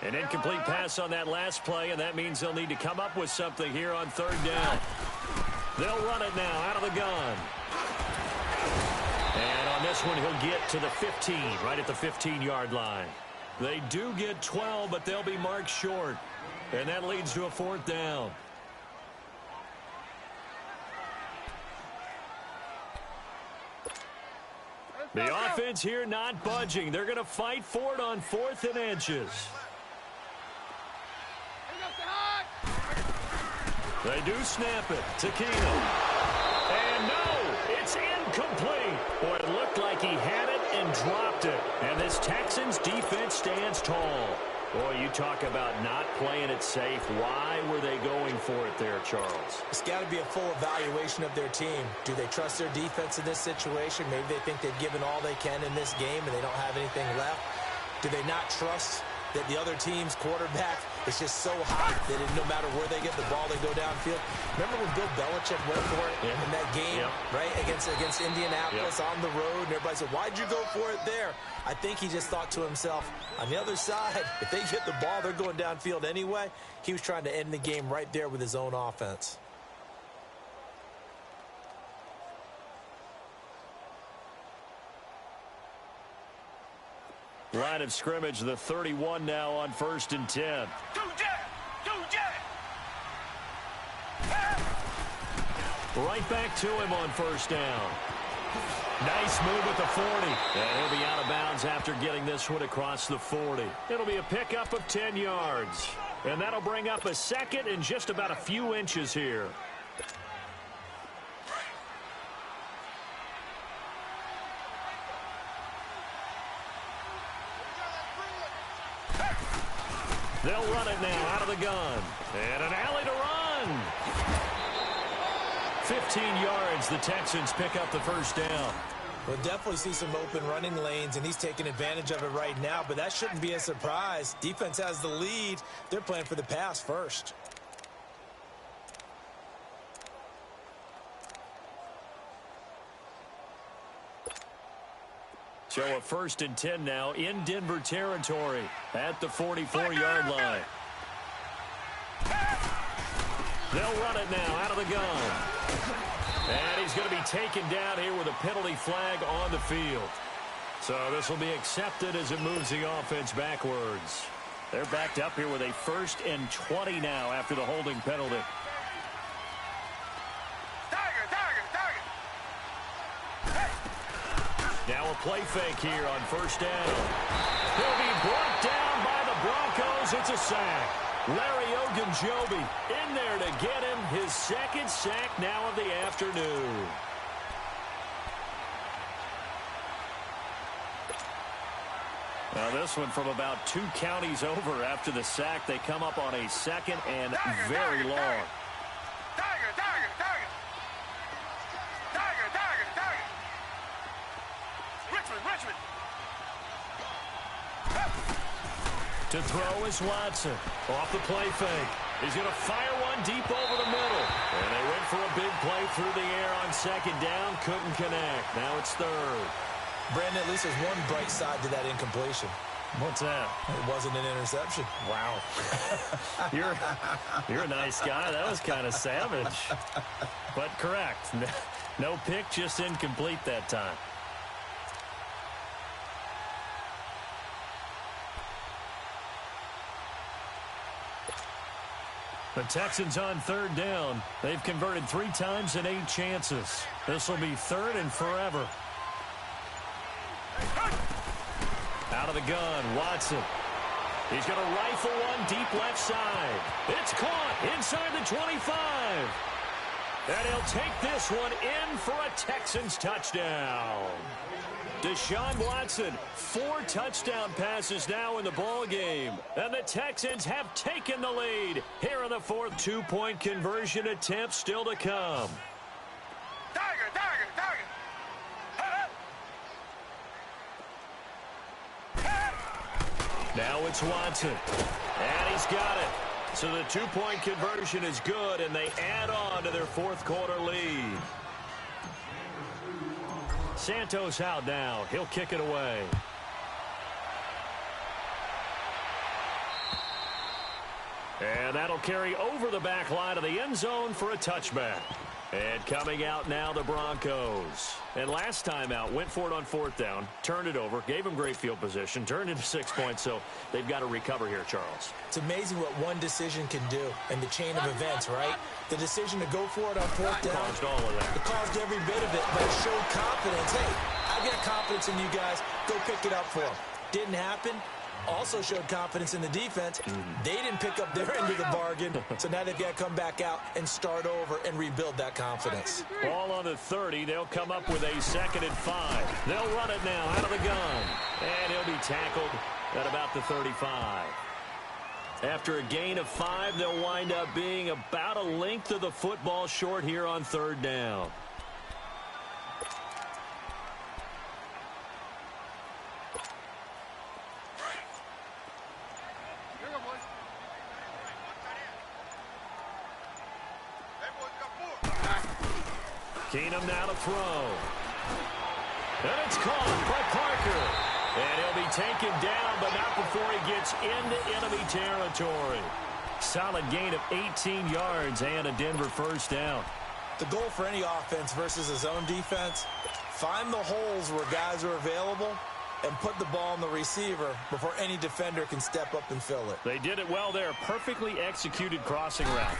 An incomplete pass on that last play, and that means they'll need to come up with something here on 3rd down. They'll run it now out of the gun. And on this one, he'll get to the 15, right at the 15-yard line. They do get 12, but they'll be marked short. And that leads to a 4th down. The offense here not budging. They're going to fight for it on 4th and inches. They do snap it to Keenum. And no, it's incomplete. Boy, it looked like he had it and dropped it. And this Texans defense stands tall. Boy, you talk about not playing it safe. Why were they going for it there, Charles? It's got to be a full evaluation of their team. Do they trust their defense in this situation? Maybe they think they've given all they can in this game and they don't have anything left. Do they not trust that the other team's quarterback is just so hot that no matter where they get the ball, they go downfield? Remember when Bill Belichick went for it in that game, right, against Indianapolis on the road, and everybody said, why'd you go for it there? I think he just thought to himself, on the other side, if they get the ball, they're going downfield anyway. He was trying to end the game right there with his own offense. Line of scrimmage, the 31 now on 1st and 10. Right back to him on 1st down. Nice move at the 40. And he'll be out of bounds after getting this one across the 40. It'll be a pickup of 10 yards. And that'll bring up a 2nd and just about a few inches here. They'll run it now out of the gun. And an alley to run. 15 yards, the Texans pick up the 1st down. We'll definitely see some open running lanes, and he's taking advantage of it right now, but that shouldn't be a surprise. Defense has the lead. They're playing for the pass first. So a 1st and 10 now in Denver territory at the 44-yard line. They'll run it now out of the gun. And he's going to be taken down here with a penalty flag on the field. So this will be accepted as it moves the offense backwards. They're backed up here with a 1st and 20 now after the holding penalty. Now a play fake here on 1st down. He'll be brought down by the Broncos. It's a sack. Larry Ogunjobi in there to get him his 2nd sack now of the afternoon. Now this one from about 2 counties over after the sack. They come up on a 2nd and very long. To throw is Watson. Off the play fake. He's going to fire one deep over the middle. And they went for a big play through the air on second down. Couldn't connect. Now it's third. Brandon, at least there's one bright side to that incompletion. What's that? It wasn't an interception. Wow. You're a nice guy. That was kind of savage. But correct. No pick, just incomplete that time. The Texans on third down. They've converted 3 times in 8 chances. This will be third and forever. Out of the gun, Watson. He's going to rifle one deep left side. It's caught inside the 25. And he'll take this one in for a Texans touchdown. Deshaun Watson, 4 touchdown passes now in the ball game. And the Texans have taken the lead. Here in the fourth, 2-point conversion attempt still to come. Now it's Watson. And he's got it. So the 2-point conversion is good, and they add on to their fourth quarter lead. Santos out now. He'll kick it away. And that'll carry over the back line of the end zone for a touchback. And coming out now, the Broncos. And last time out, went for it on fourth down, turned it over, gave them great field position, turned it to 6 points, so they've got to recover here, Charles. It's amazing what one decision can do in the chain of events, right? The decision to go for it on fourth down. Caused all of that. It caused every bit of it, but it showed confidence. Hey, I've got confidence in you guys. Go pick it up for them. Didn't happen. Also showed confidence in the defense. They didn't pick up their end of the bargain, so now they've got to come back out and start over and rebuild that confidence. Ball on the 30. They'll come up with a 2nd and 5. They'll run it now out of the gun. And he'll be tackled at about the 35. After a gain of 5, they'll wind up being about a length of the football short here on third down. Keenum now to throw. And it's caught by Parker. And he'll be taken down, but not before he gets into enemy territory. Solid gain of 18 yards and a Denver first down. The goal for any offense versus a zone defense, find the holes where guys are available and put the ball on the receiver before any defender can step up and fill it. They did it well there. Perfectly executed crossing route.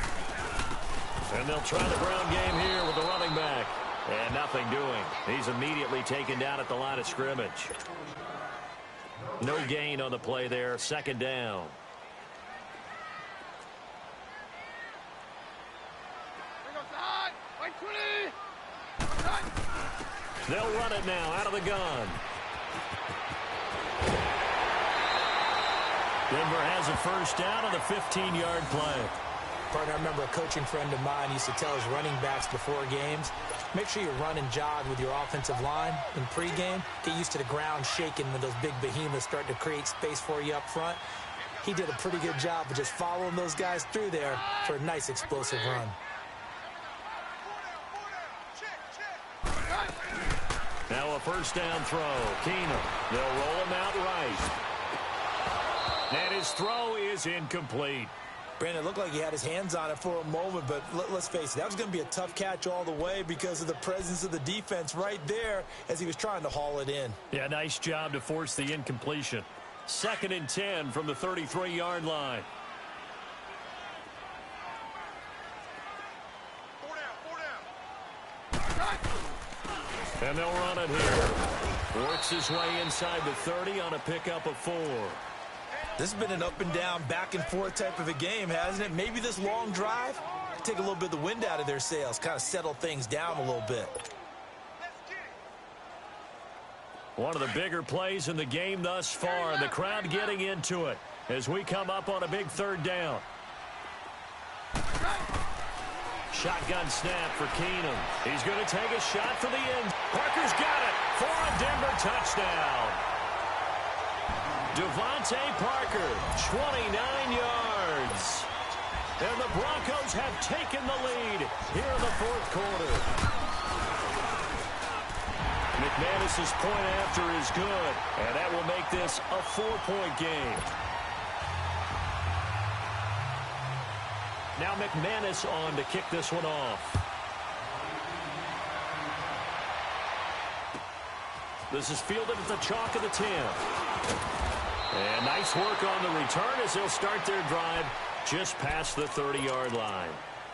And they'll try the ground game here with the running back. And nothing doing. He's immediately taken down at the line of scrimmage. No gain on the play there. 2nd down. They'll run it now out of the gun. Denver has a first down on the 15-yard play. Partner, I remember a coaching friend of mine used to tell his running backs before games, make sure you run and jog with your offensive line in pregame. Get used to the ground shaking when those big behemoths start to create space for you up front. He did a pretty good job of just following those guys through there for a nice explosive run. Now a first down throw. Keenum. They'll roll him out right. And his throw is incomplete. Brandon, it looked like he had his hands on it for a moment, but let's face it, that was going to be a tough catch all the way because of the presence of the defense right there as he was trying to haul it in. Yeah, nice job to force the incompletion. 2nd and 10 from the 33-yard line. And they'll run it here. Works his way inside the 30 on a pickup of 4. This has been an up and down, back and forth type of a game, hasn't it? Maybe this long drive take a little bit of the wind out of their sails, kind of settle things down a little bit. One of the bigger plays in the game thus far, and the crowd getting into it as we come up on a big 3rd down. Shotgun snap for Keenum. He's going to take a shot for the end. Parker's got it for a Denver touchdown. Devontae Parker, 29 yards. And the Broncos have taken the lead here in the fourth quarter. McManus's point after is good, and that will make this a 4-point game. Now McManus on to kick this one off. This is fielded at the chalk of the 10. And nice work on the return as they'll start their drive just past the 30-yard line.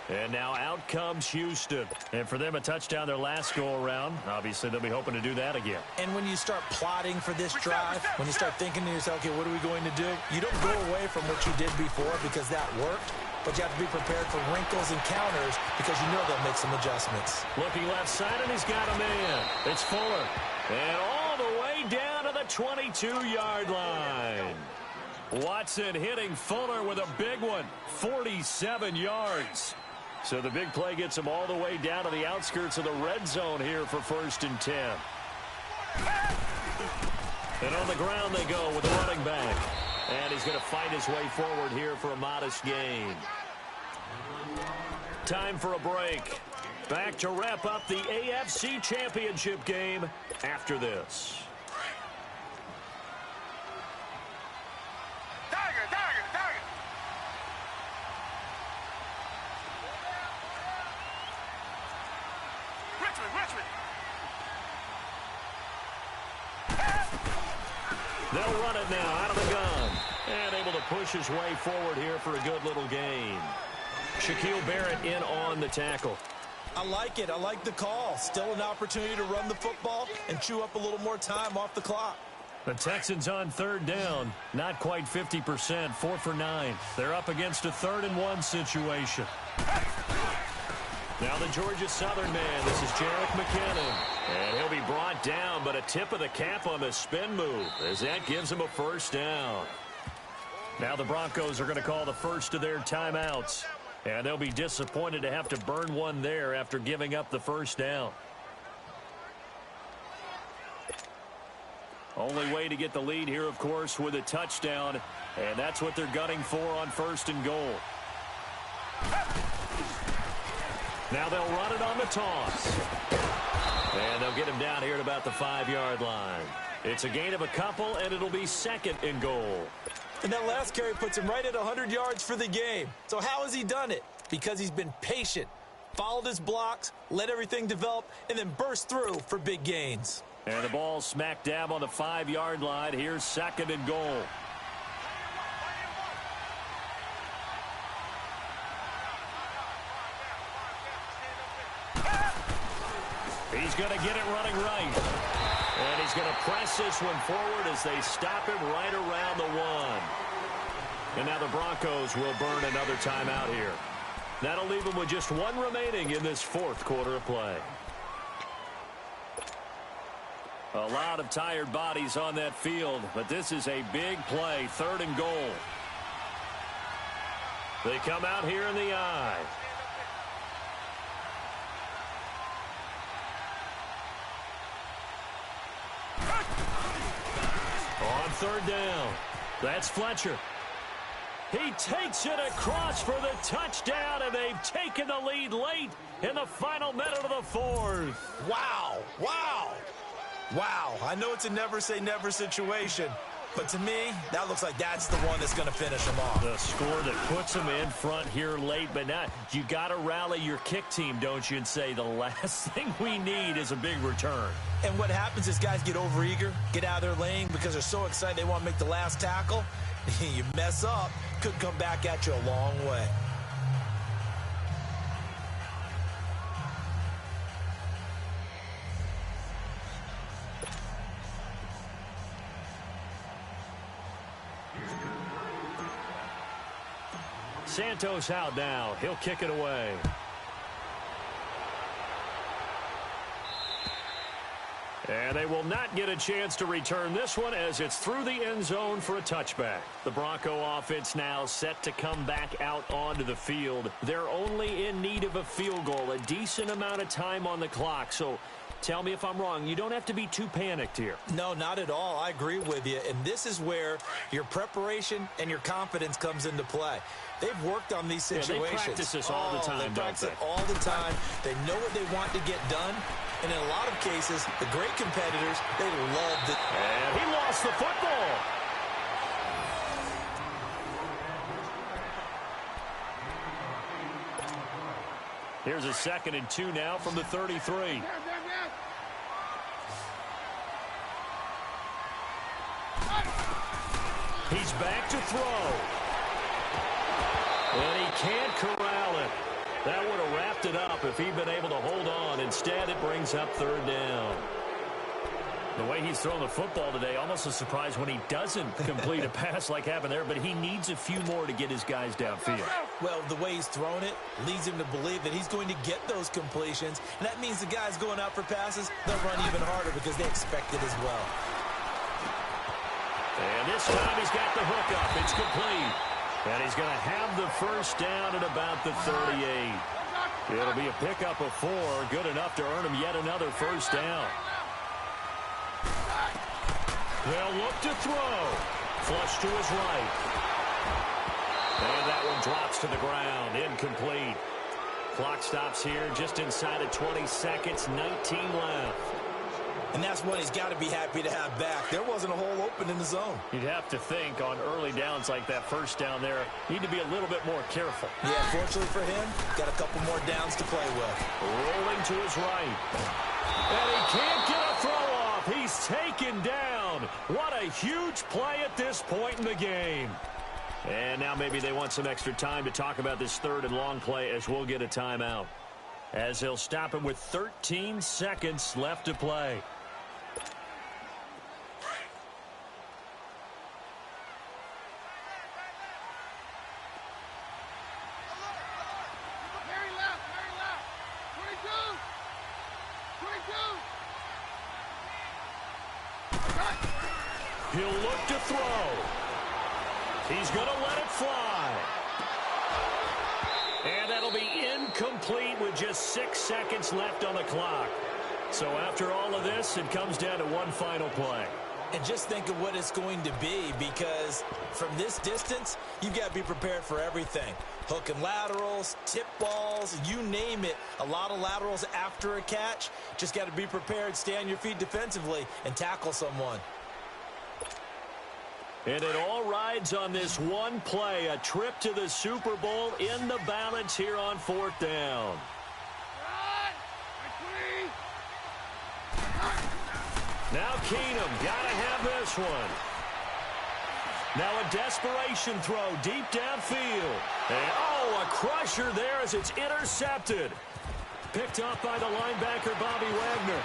And now out comes Houston. And for them, a touchdown their last go-around. Obviously, they'll be hoping to do that again. And when you start plotting for this drive, when you start thinking to yourself, okay, what are we going to do? You don't go away from what you did before because that worked. But you have to be prepared for wrinkles and counters because you know they'll make some adjustments. Looking left side, and he's got a man. It's Fuller. And all the way down to the 22-yard line. Watson hitting Fuller with a big one, 47 yards. So the big play gets him all the way down to the outskirts of the red zone here for 1st and 10. And on the ground they go with the running back. And he's going to fight his way forward here for a modest gain. Time for a break. Back to wrap up the AFC Championship game after this. They'll run it now out of the gun. And able to push his way forward here for a good little gain. Shaquille Barrett in on the tackle. I like it. I like the call. Still an opportunity to run the football and chew up a little more time off the clock. The Texans on 3rd down. Not quite 50%. 4 for 9. They're up against a 3rd and 1 situation. Now the Georgia Southern man. This is Jerick McKinnon. And he'll be brought down, but a tip of the cap on the spin move as that gives him a 1st down. Now the Broncos are going to call the first of their timeouts. And they'll be disappointed to have to burn one there after giving up the 1st down. Only way to get the lead here, of course, with a touchdown. And that's what they're gunning for on 1st and goal. Now they'll run it on the toss. And they'll get him down here at about the 5-yard line. It's a gain of a couple, and it'll be 2nd and goal. And that last carry puts him right at 100 yards for the game. So how has he done it? Because he's been patient, followed his blocks, let everything develop, and then burst through for big gains. And the ball smack dab on the 5-yard line. Here's 2nd and goal. He's going to get it running right. And he's going to press this one forward as they stop him right around the 1. And now the Broncos will burn another timeout here. That'll leave them with just 1 remaining in this 4th quarter of play. A lot of tired bodies on that field, but this is a big play, 3rd and goal. They come out here in the I. On 3rd down, that's Fletcher. He takes it across for the touchdown, and they've taken the lead late in the final minute of the 4th. Wow, wow, wow. I know it's a never-say-never situation, but to me, that looks like that's the one that's going to finish him off. The score that puts him in front here late, but not. You got to rally your kick team, don't you, and say the last thing we need is a big return. And what happens is guys get overeager, get out of their lane because they're so excited they want to make the last tackle. You mess up, could come back at you a long way. Santos out now. He'll kick it away. And they will not get a chance to return this one as it's through the end zone for a touchback. The Bronco offense now set to come back out onto the field. They're only in need of a field goal, a decent amount of time on the clock. So Tell me if I'm wrong. You don't have to be too panicked here. No, not at all. I agree with you. And this is where your preparation and your confidence comes into play. They've worked on these situations. Yeah, they practice this all the time, They practice don't it they? all the time. They know what they want to get done. And in a lot of cases, the great competitors, they love it. And he lost the football. Here's a 2nd and 2 now from the 33. He's back to throw. And he can't corral it. That would have wrapped it up if he'd been able to hold on. Instead, it brings up 3rd down. The way he's throwing the football today, almost a surprise when he doesn't complete a pass like happened there, but he needs a few more to get his guys downfield. Well, the way he's thrown it leads him to believe that he's going to get those completions, and that means the guys going out for passes, they'll run even harder because they expect it as well. And this time he's got the hook up. It's complete. And he's going to have the 1st down at about the 38. It'll be a pickup of 4, good enough to earn him yet another 1st down. They'll look to throw. Flush to his right. And that one drops to the ground. Incomplete. Clock stops here just inside of 20 seconds. 19 left. And that's one he's got to be happy to have back. There wasn't a hole open in the zone. You'd have to think on early downs like that 1st down there, need to be a little bit more careful. Yeah, fortunately for him, got a couple more downs to play with. Rolling to his right. And he can't get a throw off. He's taken down. What a huge play at this point in the game. And now maybe they want some extra time to talk about this 3rd and long play as we'll get a timeout. As he'll stop him with 13 seconds left to play. He'll look to throw. He's going to let it fly. And that'll be incomplete with just 6 seconds left on the clock. So after all of this, it comes down to one final play. And just think of what it's going to be, because from this distance, you've got to be prepared for everything. Hook and laterals, tip balls, you name it. A lot of laterals after a catch. Just got to be prepared, stay on your feet defensively, and tackle someone. And it all rides on this one play, a trip to the Super Bowl in the balance here on 4th down. Now Keenum, got to have this one. Now a desperation throw deep downfield. And a crusher there as it's intercepted. Picked up by the linebacker, Bobby Wagner.